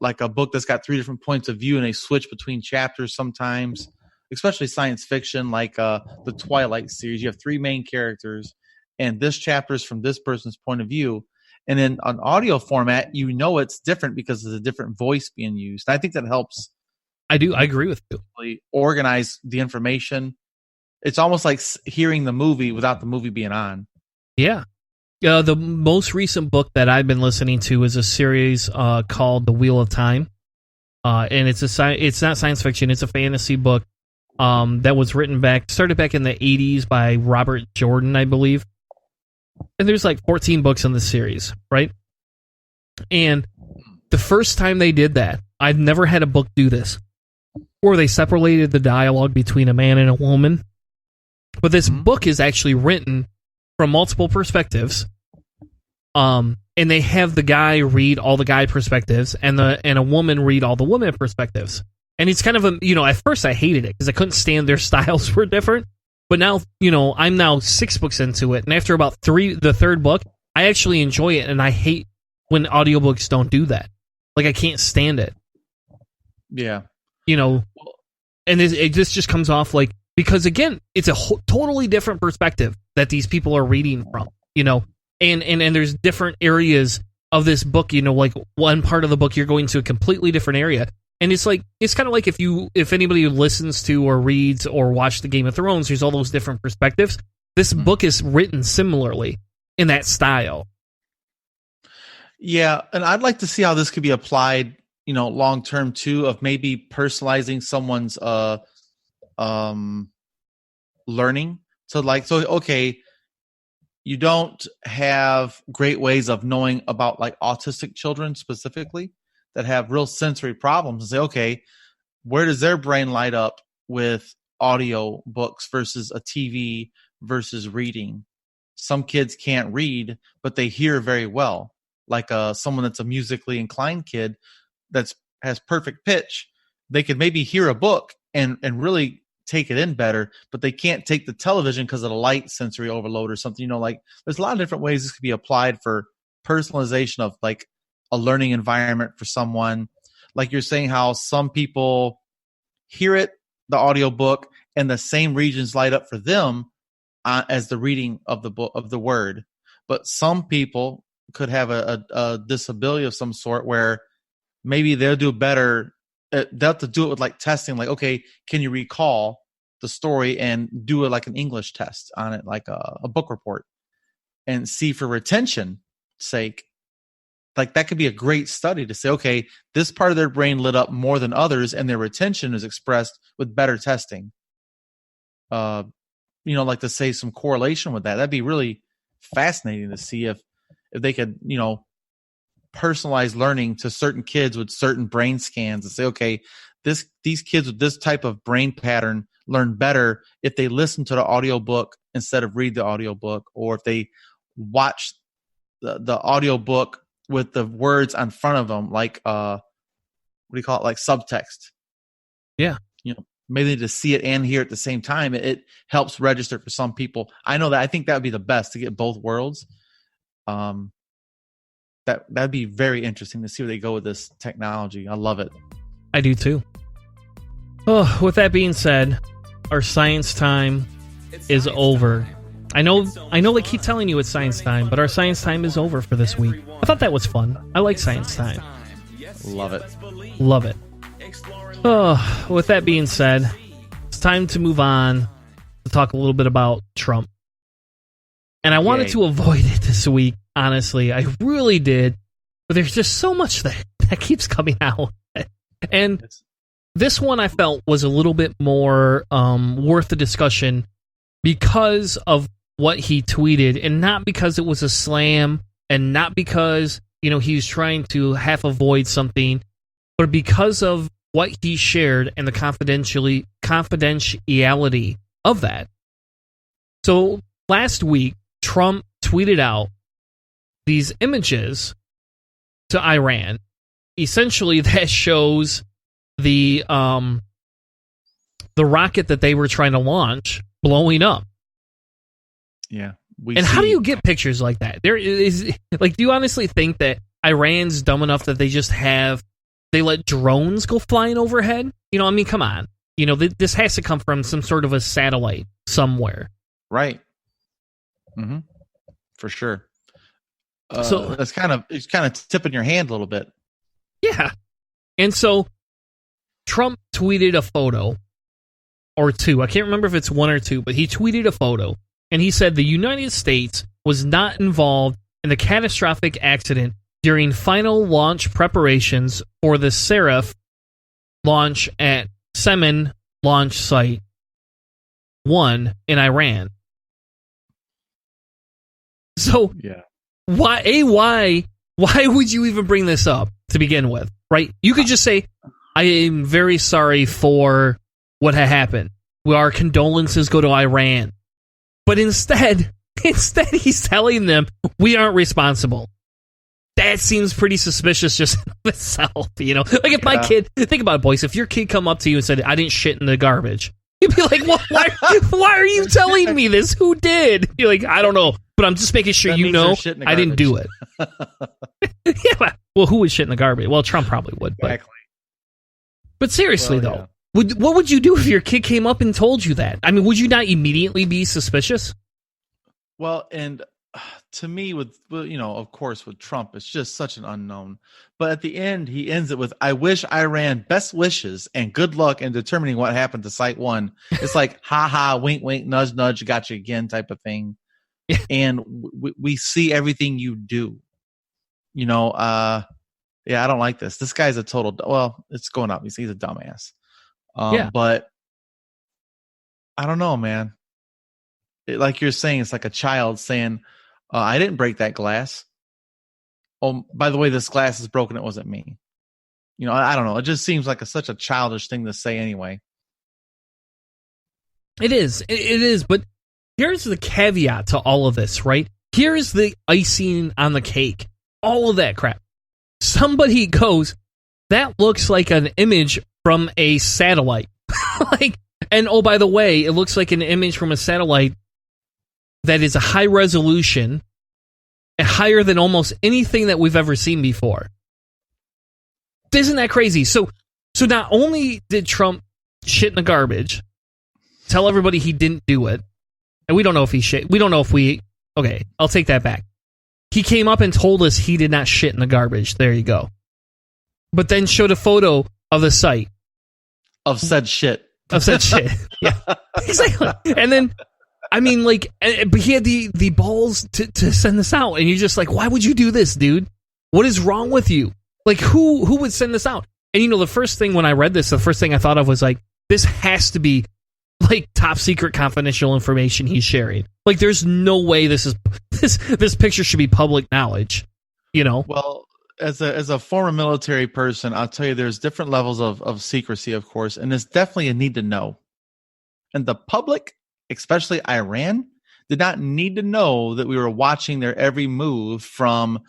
[SPEAKER 5] like a book that's got 3 different points of view and they switch between chapters sometimes, especially science fiction, like the Twilight series. You have 3 main characters, and this chapter is from this person's point of view. And in an audio format, it's different because there's a different voice being used. And I think that helps.
[SPEAKER 1] I agree with you.
[SPEAKER 5] Really organize the information. It's almost like hearing the movie without the movie being on.
[SPEAKER 1] Yeah. The most recent book that I've been listening to is a series called The Wheel of Time. And it's not science fiction. It's a fantasy book that was started back in the 80s by Robert Jordan, I believe. And there's 14 books in the series, right? And the first time they did that, I've never had a book do this, where they separated the dialogue between a man and a woman. But this book is actually written from multiple perspectives. And they have the guy read all the guy perspectives and a woman read all the woman perspectives. And it's kind of at first I hated it because I couldn't stand their styles were different. But now, I'm now 6 books into it. And after about the third book, I actually enjoy it. And I hate when audiobooks don't do that. I can't stand it.
[SPEAKER 5] Yeah.
[SPEAKER 1] And it just comes off because again, it's a totally different perspective that these people are reading from, and there's different areas of this book, one part of the book, you're going to a completely different area. And it's kind of like if anybody listens to or reads or watch the Game of Thrones, there's all those different perspectives. This book is written similarly in that style.
[SPEAKER 5] Yeah, and I'd like to see how this could be applied, long term too, of maybe personalizing someone's learning. So okay, you don't have great ways of knowing about like autistic children specifically that have real sensory problems, and say, okay, where does their brain light up with audio books versus a TV versus reading? Some kids can't read, but they hear very well. Like someone that's a musically inclined kid has perfect pitch. They could maybe hear a book and really take it in better, but they can't take the television because of the light sensory overload or something. Like there's a lot of different ways this could be applied for personalization of like a learning environment for someone. Like you're saying how some people hear it, the audiobook, and the same regions light up for them as the reading of the book of the word. But some people could have a disability of some sort where maybe they'll do better. They'll have to do it with like testing, like, okay, can you recall the story and do it like an English test on it, like a book report, and see for retention sake. Like that could be a great study to say, okay, this part of their brain lit up more than others and their retention is expressed with better testing. Like to say some correlation with that. That'd be really fascinating to see if they could, personalize learning to certain kids with certain brain scans and say, okay, these kids with this type of brain pattern learn better if they listen to the audiobook instead of read the audiobook, or if they watch the audiobook with the words on front of them, like what do you call it, like subtext.
[SPEAKER 1] Yeah.
[SPEAKER 5] Maybe to see it and hear it at the same time. It helps register for some people. I know that. I think that would be the best to get both worlds. That'd be very interesting to see where they go with this technology. I love it.
[SPEAKER 1] I do too. Oh, with that being said, our science time is over. I know they keep telling you it's science time, but our science time is over for this week. I thought that was fun. I like science time.
[SPEAKER 5] Love it.
[SPEAKER 1] Love it. Oh, with that being said, it's time to move on to talk a little bit about Trump. And I wanted to avoid it this week, honestly. I really did. But there's just so much that keeps coming out. And this one I felt was a little bit more worth the discussion because of what he tweeted, and not because it was a slam, and not because, he was trying to half avoid something, but because of what he shared and the confidentiality of that. So last week, Trump tweeted out these images to Iran. Essentially, that shows the rocket that they were trying to launch blowing up.
[SPEAKER 5] Yeah.
[SPEAKER 1] How do you get pictures like that? There is, like, do you honestly think that Iran's dumb enough that they let drones go flying overhead? Come on. This has to come from some sort of a satellite somewhere.
[SPEAKER 5] Right. Mm-hmm. For sure.
[SPEAKER 1] So
[SPEAKER 5] it's kind of tipping your hand a little bit.
[SPEAKER 1] Yeah. And so Trump tweeted a photo or two. I can't remember if it's one or two, but he tweeted a photo, and he said the United States was not involved in the catastrophic accident during final launch preparations for the Seraph launch at Semen Launch Site 1 in Iran. So,
[SPEAKER 5] yeah.
[SPEAKER 1] Why would you even bring this up to begin with, right? You could just say, I am very sorry for what had happened. Our condolences go to Iran. But instead he's telling them, we aren't responsible. That seems pretty suspicious just in itself, Like if my kid, think about it, Boyce, if your kid come up to you and said, I didn't shit in the garbage, you'd be like, why are you telling me this? Who did? You're like, I don't know, but I'm just making sure I didn't do it. Yeah, well, who would shit in the garbage? Well, Trump probably would. Exactly. But seriously, though, what would you do if your kid came up and told you that? I mean, would you not immediately be suspicious?
[SPEAKER 5] Well, and to me, of course, with Trump, it's just such an unknown. But at the end, he ends it with, I wish Iran best wishes and good luck in determining what happened to Site 1. It's like, ha ha, wink, wink, nudge, nudge, got you again type of thing. Yeah. And we see everything you do. yeah, I don't like this. This guy's a total. Well, it's going up. He's a dumbass.
[SPEAKER 1] Yeah.
[SPEAKER 5] But I don't know, man. Like you're saying, it's like a child saying, "I didn't break that glass." Oh, by the way, this glass is broken. It wasn't me. I don't know. It just seems like such a childish thing to say anyway.
[SPEAKER 1] It is. It is. But here's the caveat to all of this, right? Here's the icing on the cake. All of that crap. Somebody goes, that looks like an image from a satellite. And oh, by the way, it looks like an image from a satellite that is a high resolution, higher than almost anything that we've ever seen before. Isn't that crazy? So not only did Trump shit in the garbage, tell everybody he didn't do it, and we don't know if he shit. We don't know if we. Okay, I'll take that back. He came up and told us he did not shit in the garbage. There you go. But then showed a photo of the site
[SPEAKER 5] of said shit.
[SPEAKER 1] Yeah, exactly. And then, I mean, but he had the balls to send this out, and you're just like, why would you do this, dude? What is wrong with you? Like, who would send this out? And the first thing when I read this, the first thing I thought of was like, this has to be like top secret confidential information he's sharing. Like, there's no way this picture should be public knowledge.
[SPEAKER 5] Well, as a former military person, I'll tell you, there's different levels of secrecy, of course, and there's definitely a need to know. And the public, especially Iran, did not need to know that we were watching their every move from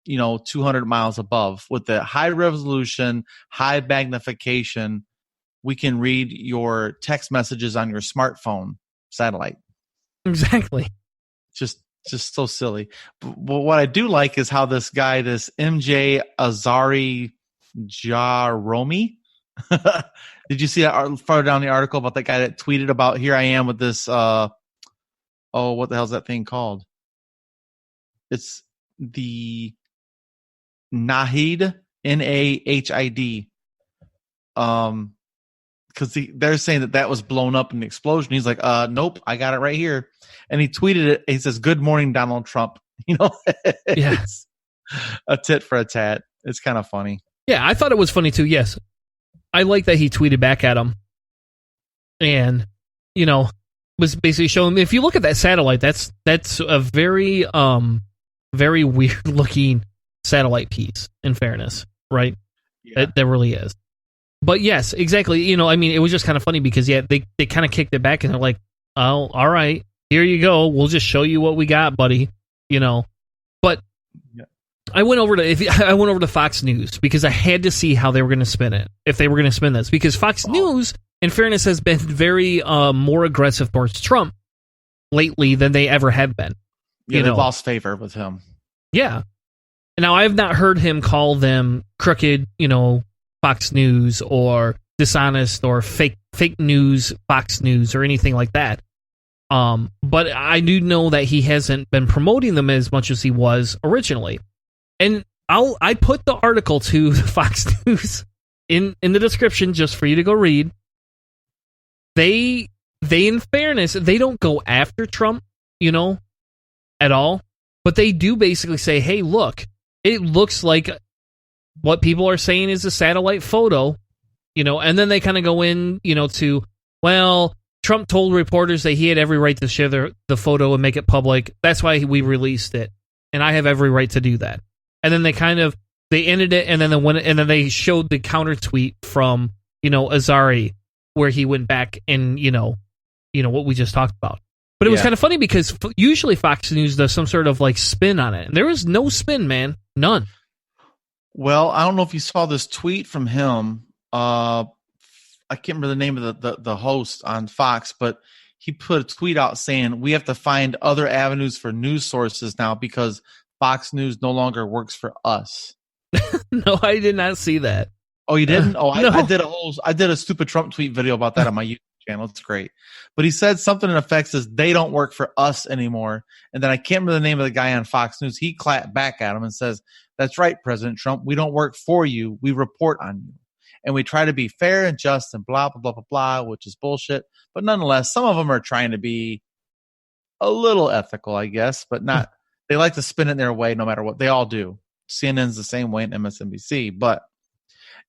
[SPEAKER 5] 200 miles above. With the high resolution, high magnification, we can read your text messages on your smartphone satellite.
[SPEAKER 1] Exactly.
[SPEAKER 5] Just so silly. But what I do like is how this guy, this MJ Azari Jaromi, did you see that further down the article about that guy that tweeted about, here I am with this, what the hell's that thing called? It's the Nahid, Nahid. Because they're saying that was blown up in the explosion. He's like, nope, I got it right here. And he tweeted it. He says, "Good morning, Donald Trump."
[SPEAKER 1] Yeah.
[SPEAKER 5] It's a tit for a tat. It's kind of funny.
[SPEAKER 1] Yeah, I thought it was funny too. Yes. I like that he tweeted back at him. And, was basically showing, if you look at that satellite, that's a very, very weird looking satellite piece, in fairness, right?
[SPEAKER 5] Yeah.
[SPEAKER 1] That really is. But yes, exactly. It was just kind of funny because, yeah, they kind of kicked it back and they're like, oh, all right, here you go. We'll just show you what we got, buddy. But yeah. I went over to Fox News because I had to see how they were going to spin it, if they were going to spin this, because Fox News, in fairness, has been very more aggressive towards Trump lately than they ever have been.
[SPEAKER 5] Yeah, they've lost favor with him.
[SPEAKER 1] Yeah. Now, I have not heard him call them crooked, Fox News, or dishonest, or fake news Fox News, or anything like that. But I do know that he hasn't been promoting them as much as he was originally. And I put the article to Fox News in the description just for you to go read. They in fairness, they don't go after Trump, at all. But they do basically say, hey, look, it looks like what people are saying is a satellite photo, and then they kind of go in, to, well, Trump told reporters that he had every right to share the photo and make it public. That's why we released it, and I have every right to do that. And then they ended it, and then they showed the counter tweet from Azari, where he went back and what we just talked about. But it was kind of funny because usually Fox News does some sort of spin on it, and there was no spin, man, none.
[SPEAKER 5] Well, I don't know if you saw this tweet from him. I can't remember the name of the host on Fox, but he put a tweet out saying, we have to find other avenues for news sources now because Fox News no longer works for us.
[SPEAKER 1] No, I did not see that.
[SPEAKER 5] Oh, you didn't? No. I did a stupid Trump tweet video about that on my YouTube channel. It's great. But he said something in effect says they don't work for us anymore. And then I can't remember the name of the guy on Fox News. He clapped back at him and says, that's right, President Trump. We don't work for you. We report on you. And we try to be fair and just and blah, blah, blah, blah, blah, which is bullshit. But nonetheless, some of them are trying to be a little ethical, I guess, but not. They like to spin it their way no matter what. They all do. CNN's the same way, and MSNBC. But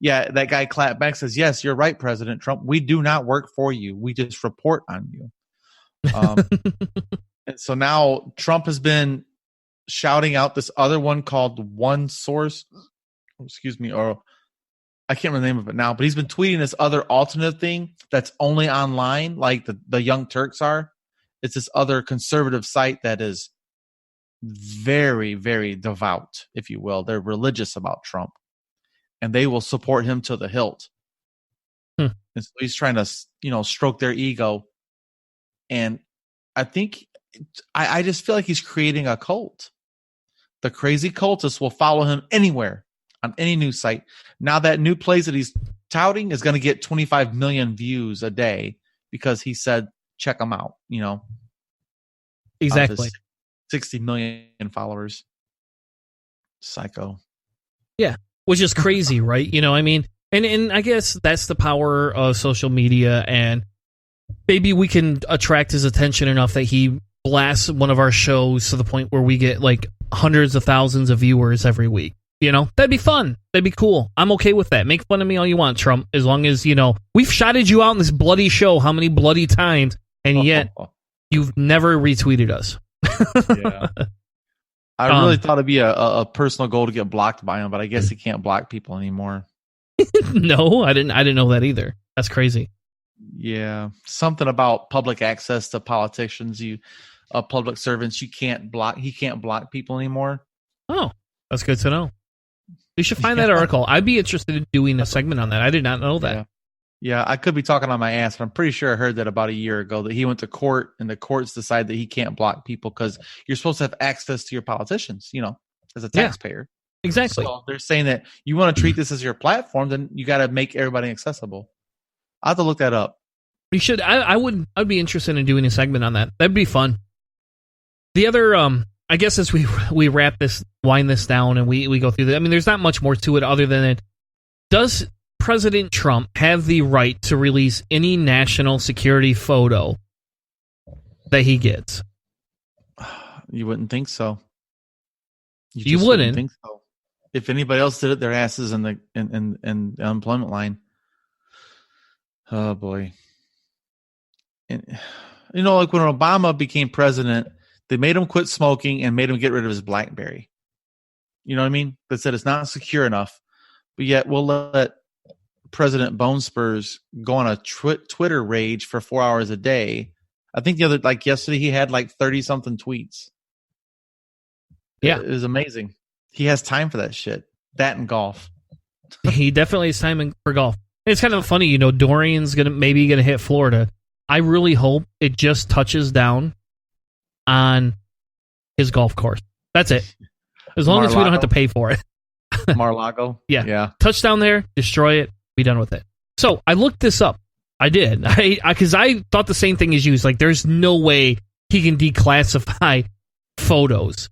[SPEAKER 5] yeah, that guy clapped back, says, "Yes, you're right, President Trump. We do not work for you. We just report on you." And so now Trump has been shouting out this other one called One Source. Excuse me, or I can't remember the name of it now, but he's been tweeting this other alternative thing that's only online, like the Young Turks are. It's this other conservative site that is very, very devout, if you will. They're religious about Trump, and they will support him to the hilt. And so he's trying to, stroke their ego. And I think I just feel like he's creating a cult. The crazy cultists will follow him anywhere on any news site. Now that new plays that he's touting is going to get 25 million views a day because he said, check him out,
[SPEAKER 1] Exactly.
[SPEAKER 5] 60 million followers. Psycho.
[SPEAKER 1] Yeah, which is crazy, right? And I guess that's the power of social media, and maybe we can attract his attention enough that he blasts one of our shows to the point where we get like hundreds of thousands of viewers every week. That'd be fun. That'd be cool. I'm okay with that. Make fun of me all you want, Trump, as long as, we've shouted you out in this bloody show how many bloody times, and yet you've never retweeted us.
[SPEAKER 5] Yeah. I really thought it'd be a personal goal to get blocked by him, but I guess he can't block people anymore.
[SPEAKER 1] No, I didn't know that either. That's crazy.
[SPEAKER 5] Yeah. Something about public access to politicians, public servants, he can't block people anymore.
[SPEAKER 1] Oh, that's good to know. You should find that article. I'd be interested in doing a segment on that. I did not know that.
[SPEAKER 5] Yeah, I could be talking on my ass, but I'm pretty sure I heard that about a year ago, that he went to court and the courts decided that he can't block people because you're supposed to have access to your politicians, as a taxpayer.
[SPEAKER 1] Yeah, exactly.
[SPEAKER 5] So they're saying that you want to treat this as your platform, then you got to make everybody accessible. I'll have to look that up.
[SPEAKER 1] You should. I'd be interested in doing a segment on that. That'd be fun. The other, I guess as we wind this down and we go through that, there's not much more to it other than it. Does President Trump have the right to release any national security photo that he gets?
[SPEAKER 5] You wouldn't think so.
[SPEAKER 1] You wouldn't
[SPEAKER 5] think so. If anybody else did it, their asses in the unemployment line. Oh boy. And, like when Obama became president, they made him quit smoking and made him get rid of his BlackBerry. You know what I mean? They said it's not secure enough, but yet we'll let President Bone Spurs go on a Twitter rage for 4 hours a day. I think yesterday he had 30 something tweets.
[SPEAKER 1] Yeah.
[SPEAKER 5] It was amazing. He has time for that shit. That and golf.
[SPEAKER 1] He definitely has time for golf. It's kind of funny, Dorian's maybe gonna hit Florida. I really hope it just touches down on his golf course. That's it. As long as we don't have to pay for it.
[SPEAKER 5] Mar-a-Lago?
[SPEAKER 1] Yeah. Touchdown there, destroy it, be done with it. So I looked this up. I did. Because I thought the same thing as you. It's there's no way he can declassify photos.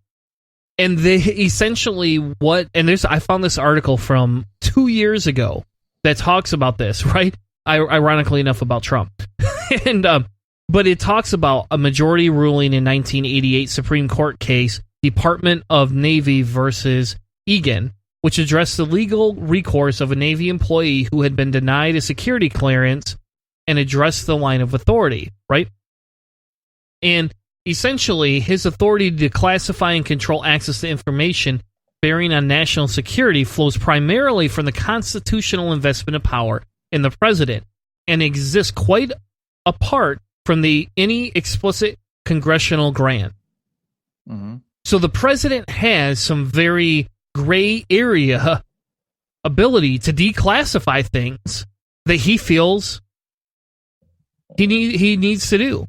[SPEAKER 1] And they essentially I found this article from 2 years ago that talks about this, right? Ironically enough, about Trump. But it talks about a majority ruling in 1988 Supreme Court case, Department of Navy versus Egan, which addressed the legal recourse of a Navy employee who had been denied a security clearance and addressed the line of authority, right? And essentially, his authority to classify and control access to information bearing on national security flows primarily from the constitutional investment of power in the president and exists quite apart from any explicit congressional grant.
[SPEAKER 5] Mm-hmm.
[SPEAKER 1] So the president has some very gray area ability to declassify things that he feels he needs to do.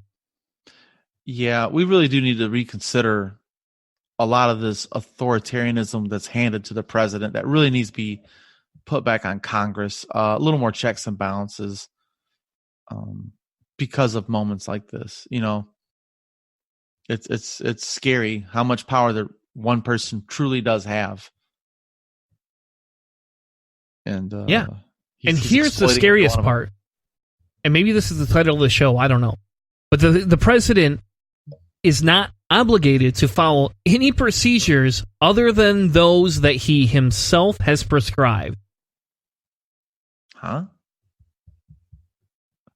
[SPEAKER 5] Yeah, we really do need to reconsider a lot of this authoritarianism that's handed to the president that really needs to be put back on Congress. A little more checks and balances because of moments like this. It's scary how much power that one person truly does have. And
[SPEAKER 1] and here's the scariest part. And maybe this is the title of the show, I don't know. But the president is not obligated to follow any procedures other than those that he himself has prescribed.
[SPEAKER 5] Huh?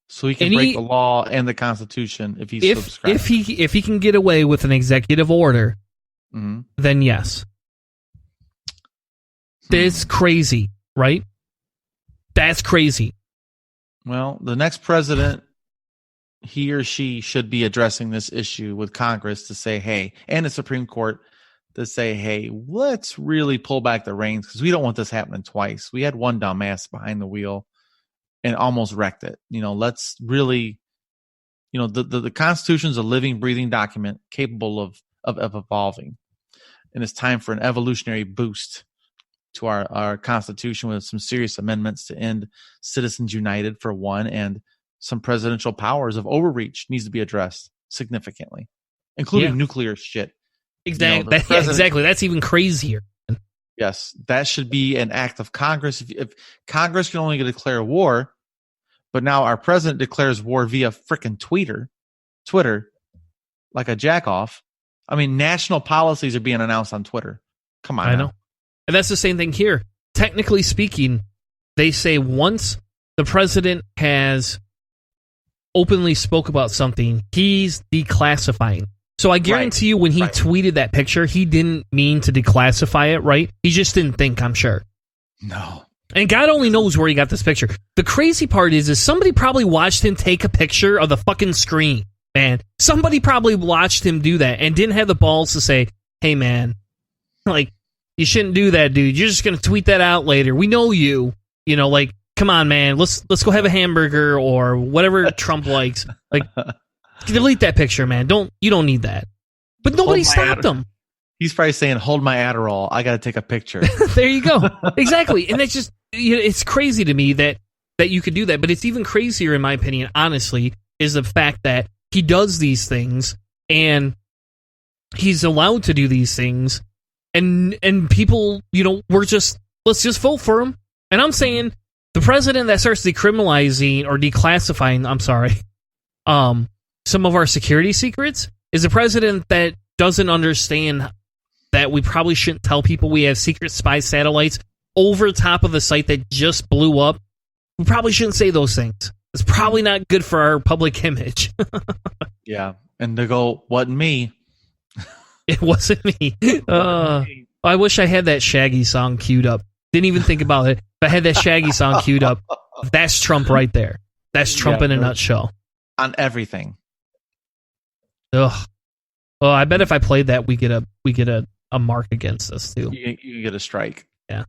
[SPEAKER 5] So he can break the law and the Constitution if he's subscribed.
[SPEAKER 1] If he can get away with an executive order, then yes. That's crazy, right? That's crazy.
[SPEAKER 5] Well, the next president, he or she should be addressing this issue with Congress to say, hey, and the Supreme Court to say, hey, let's really pull back the reins because we don't want this happening twice. We had one dumbass behind the wheel and almost wrecked it. Let's really, the Constitution is a living, breathing document capable of evolving. And it's time for an evolutionary boost to our Constitution with some serious amendments to end Citizens United for one, and some presidential powers of overreach needs to be addressed significantly, including nuclear shit.
[SPEAKER 1] Exactly. Exactly. That's even crazier.
[SPEAKER 5] Yes, that should be an act of Congress. If Congress can only declare war, but now our president declares war via frickin' Twitter, like a jack-off. I mean, national policies are being announced on Twitter. Come on,
[SPEAKER 1] I know. And that's the same thing here. Technically speaking, they say once the president has openly spoke about something, he's declassifying. So I guarantee you when he tweeted that picture, he didn't mean to declassify it, right? He just didn't think, I'm sure.
[SPEAKER 5] No.
[SPEAKER 1] And God only knows where he got this picture. The crazy part is somebody probably watched him take a picture of the fucking screen, man. Somebody probably watched him do that and didn't have the balls to say, hey, man, like, you shouldn't do that, dude. You're just going to tweet that out later. We know you. Like, come on, man. Let's go have a hamburger or whatever Trump likes. Like, delete that picture, man. You don't need that. But nobody stopped him.
[SPEAKER 5] He's probably saying, hold my Adderall. I got to take a picture.
[SPEAKER 1] There you go. Exactly. And that's just, it's crazy to me that you could do that. But it's even crazier, in my opinion, honestly, is the fact that he does these things and he's allowed to do these things. And people, let's just vote for him. And I'm saying the president that starts decriminalizing or declassifying, some of our security secrets is a president that doesn't understand that we probably shouldn't tell people we have secret spy satellites over top of the site that just blew up. We probably shouldn't say those things. It's probably not good for our public image.
[SPEAKER 5] Yeah. And they go, wasn't me.
[SPEAKER 1] It wasn't me. I wish I had that Shaggy song queued up. Didn't even think about it. If I had that Shaggy song queued up, that's Trump right there. That's Trump in a nutshell.
[SPEAKER 5] On everything.
[SPEAKER 1] Ugh. Oh, I bet if I played that, we get a mark against us too.
[SPEAKER 5] You get a strike.
[SPEAKER 1] Yeah.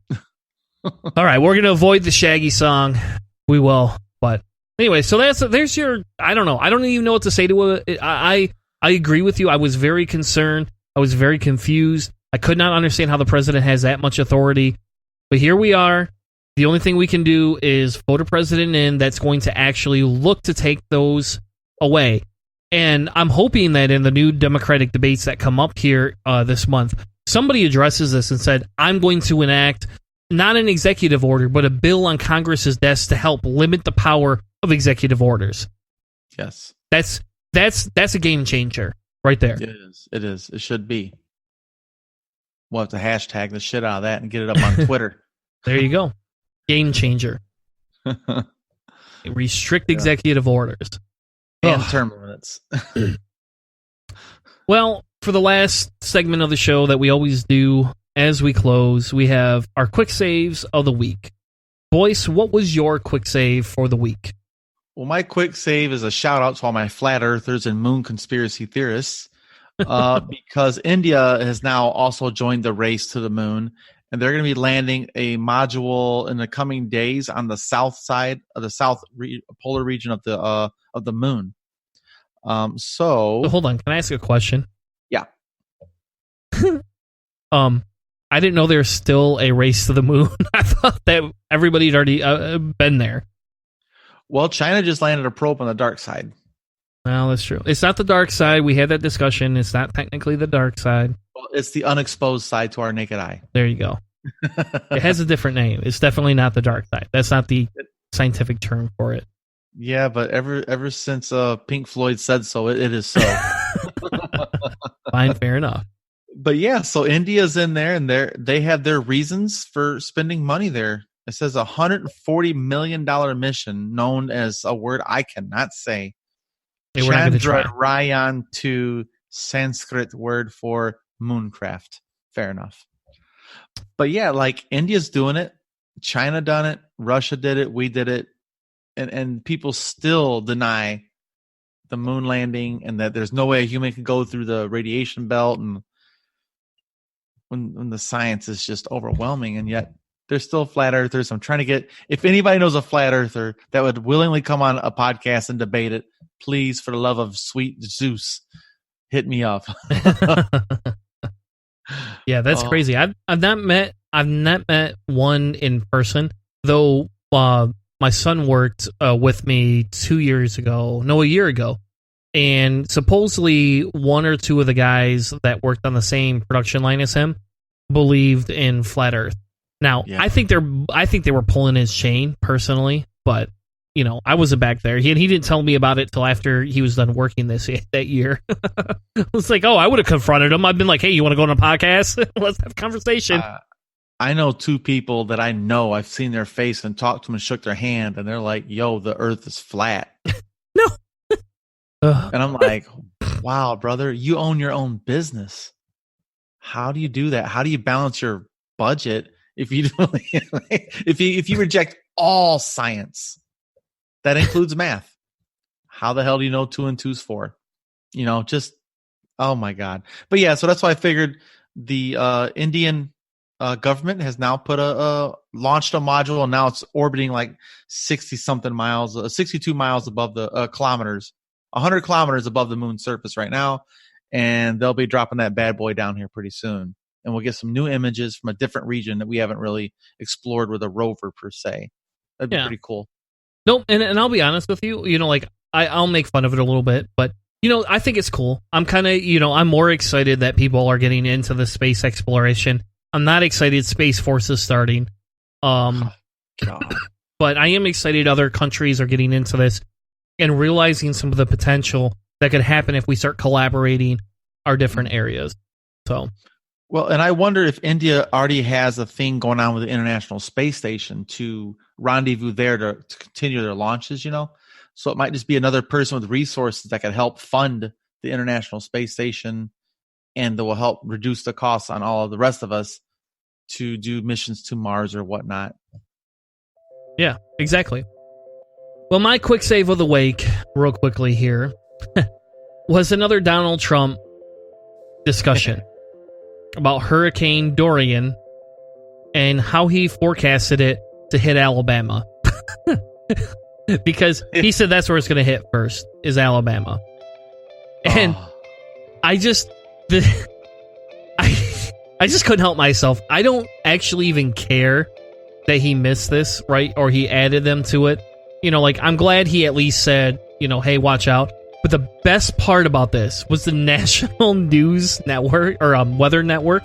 [SPEAKER 1] All right, we're gonna avoid the Shaggy song. We will, but anyway. So there's your. I don't know. I don't even know what to say to it. I agree with you. I was very concerned. I was very confused. I could not understand how the president has that much authority. But here we are. The only thing we can do is vote a president in that's going to actually look to take those away. And I'm hoping that in the new Democratic debates that come up here this month, somebody addresses this and said, I'm going to enact not an executive order, but a bill on Congress's desk to help limit the power of executive orders.
[SPEAKER 5] Yes.
[SPEAKER 1] That's a game changer right there.
[SPEAKER 5] It is. It is. It should be. We'll have to hashtag the shit out of that and get it up on Twitter.
[SPEAKER 1] There you go. Game changer. Restrict executive orders.
[SPEAKER 5] And term limits.
[SPEAKER 1] Well, for the last segment of the show that we always do as we close, we have our quick saves of the week. Boyce, what was your quick save for the week?
[SPEAKER 5] Well, my quick save is a shout out to all my flat earthers and moon conspiracy theorists. Because India has now also joined the race to the moon, and they're going to be landing a module in the coming days on the south side of the polar region of the moon. So
[SPEAKER 1] hold on, can I ask a question?
[SPEAKER 5] Yeah.
[SPEAKER 1] I didn't know there's still a race to the moon. I thought that everybody had already been there.
[SPEAKER 5] Well, China just landed a probe on the dark side.
[SPEAKER 1] Well, that's true. It's not the dark side. We had that discussion. It's not technically the dark side.
[SPEAKER 5] Well, it's the unexposed side to our naked eye.
[SPEAKER 1] There you go. It has a different name. It's definitely not the dark side. That's not the scientific term for it.
[SPEAKER 5] Yeah, but ever since Pink Floyd said so, it is so.
[SPEAKER 1] Fine, fair enough.
[SPEAKER 5] But yeah, so India's in there, and they have their reasons for spending money there. It says $140 million mission, known as a word I cannot say.
[SPEAKER 1] Hey, we're not gonna try.
[SPEAKER 5] Chandrayaan-2, Sanskrit word for mooncraft. Fair enough. But yeah, like India's doing it, China done it, Russia did it, we did it, and people still deny the moon landing and that there's no way a human can go through the radiation belt, and when the science is just overwhelming, and yet there's still flat earthers. I'm trying to get, if anybody knows a flat earther that would willingly come on a podcast and debate it, please, for the love of sweet Zeus, hit me up.
[SPEAKER 1] Yeah, that's crazy. I've not met one in person, though. My son worked with me a year ago, and supposedly one or two of the guys that worked on the same production line as him believed in flat Earth. Now, yeah. I think they were pulling his chain personally, but you know, I wasn't back there. He didn't tell me about it till after he was done working that year. I was like, I would have confronted him. I've been like, hey, you want to go on a podcast? Let's have a conversation.
[SPEAKER 5] I know two people that I know. I've seen their face and talked to them and shook their hand, and they're like, yo, the earth is flat.
[SPEAKER 1] No.
[SPEAKER 5] And I'm like, wow, brother, you own your own business. How do you do that? How do you balance your budget if you if you reject all science? That includes math. How the hell do you know 2 and 2 is 4? You know, just, oh my God. But yeah, so that's why I figured the Indian government has now launched a module, and now it's orbiting like 60-something miles, 62 miles above the kilometers, 100 kilometers above the moon's surface right now. And they'll be dropping that bad boy down here pretty soon. And we'll get some new images from a different region that we haven't really explored with a rover per se. That'd be pretty cool.
[SPEAKER 1] Nope, and I'll be honest with you, you know, like, I'll make fun of it a little bit, but, you know, I think it's cool. I'm kind of, you know, I'm more excited that people are getting into the space exploration. I'm not excited Space Force is starting.
[SPEAKER 5] God.
[SPEAKER 1] But I am excited other countries are getting into this and realizing some of the potential that could happen if we start collaborating our different areas. So,
[SPEAKER 5] well, and I wonder if India already has a thing going on with the International Space Station to rendezvous there to continue their launches, you know? So it might just be another person with resources that could help fund the International Space Station, and that will help reduce the costs on all of the rest of us to do missions to Mars or whatnot.
[SPEAKER 1] Yeah, exactly. Well, my quick save of the week, real quickly here, was another Donald Trump discussion about Hurricane Dorian and how he forecasted it to hit Alabama. Because he said that's where it's going to hit first, is Alabama. And I just couldn't help myself. I don't actually even care that he missed this, right? Or he added them to it. You know, like, I'm glad he at least said, you know, hey, watch out. But the best part about this was the National News Network, or Weather Network,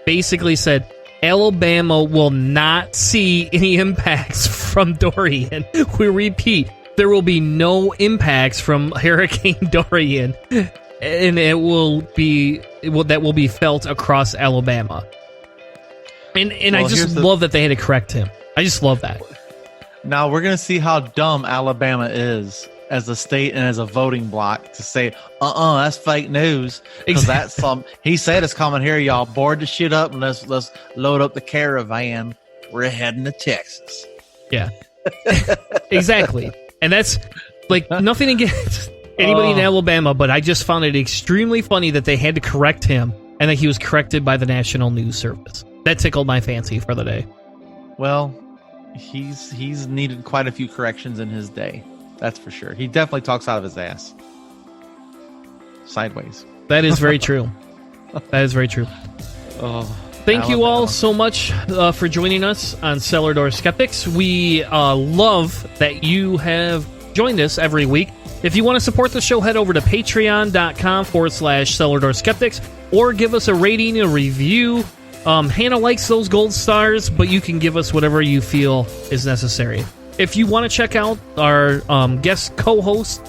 [SPEAKER 1] basically said Alabama will not see any impacts from Dorian. We repeat, there will be no impacts from Hurricane Dorian, and that will be felt across Alabama. And well, I just love that they had to correct him. I just love that.
[SPEAKER 5] Now we're gonna see how dumb Alabama is as a state and as a voting block to say, that's fake news. Because that's he said it's coming here, y'all. Board the shit up and let's load up the caravan. We're heading to Texas.
[SPEAKER 1] Yeah. Exactly. And that's like nothing against anybody in Alabama, but I just found it extremely funny that they had to correct him and that he was corrected by the National News Service. That tickled my fancy for the day.
[SPEAKER 5] Well, he's needed quite a few corrections in his day. That's for sure. He definitely talks out of his ass. Sideways.
[SPEAKER 1] That is very true. That is very true. Thank you all so much for joining us on Cellar Door Skeptics. We love that you have joined us every week. If you want to support the show, head over to patreon.com/Cellar Door Skeptics or give us a rating, a review. Hannah likes those gold stars, but you can give us whatever you feel is necessary. If you want to check out our guest co-host,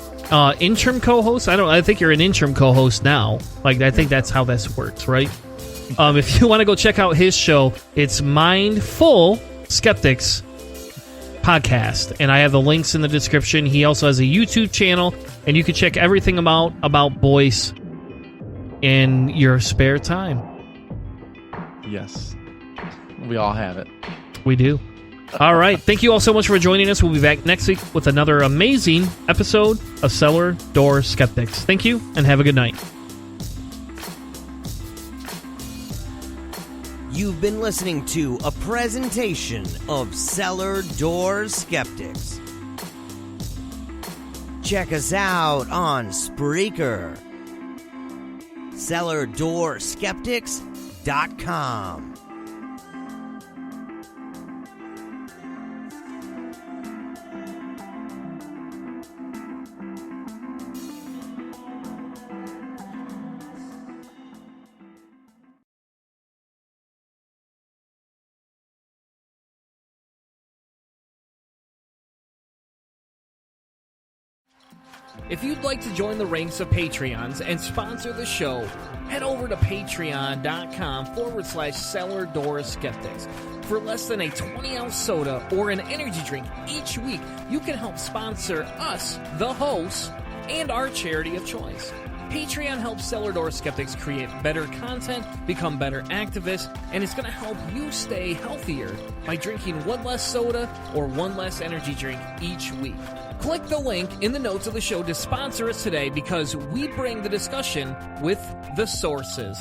[SPEAKER 1] Interim co-host? I think you're an interim co-host now. Like, I think that's how this works, right? If you want to go check out his show, it's Mindful Skeptics Podcast, and I have the links in the description. He also has a YouTube channel, and you can check everything about Boyce in your spare time.
[SPEAKER 5] Yes. We all have it.
[SPEAKER 1] We do. All right. Thank you all so much for joining us. We'll be back next week with another amazing episode of Cellar Door Skeptics. Thank you, and have a good night.
[SPEAKER 4] You've been listening to a presentation of Cellar Door Skeptics. Check us out on Spreaker. CellarDoorSkeptics.com.
[SPEAKER 1] If you'd like to join the ranks of Patreons and sponsor the show, head over to patreon.com/Cellar Door Skeptics. For less than a 20-ounce soda or an energy drink each week, you can help sponsor us, the hosts, and our charity of choice. Patreon helps Cellar Door Skeptics create better content, become better activists, and it's going to help you stay healthier by drinking one less soda or one less energy drink each week. Click the link in the notes of the show to sponsor us today, because we bring the discussion with the sources.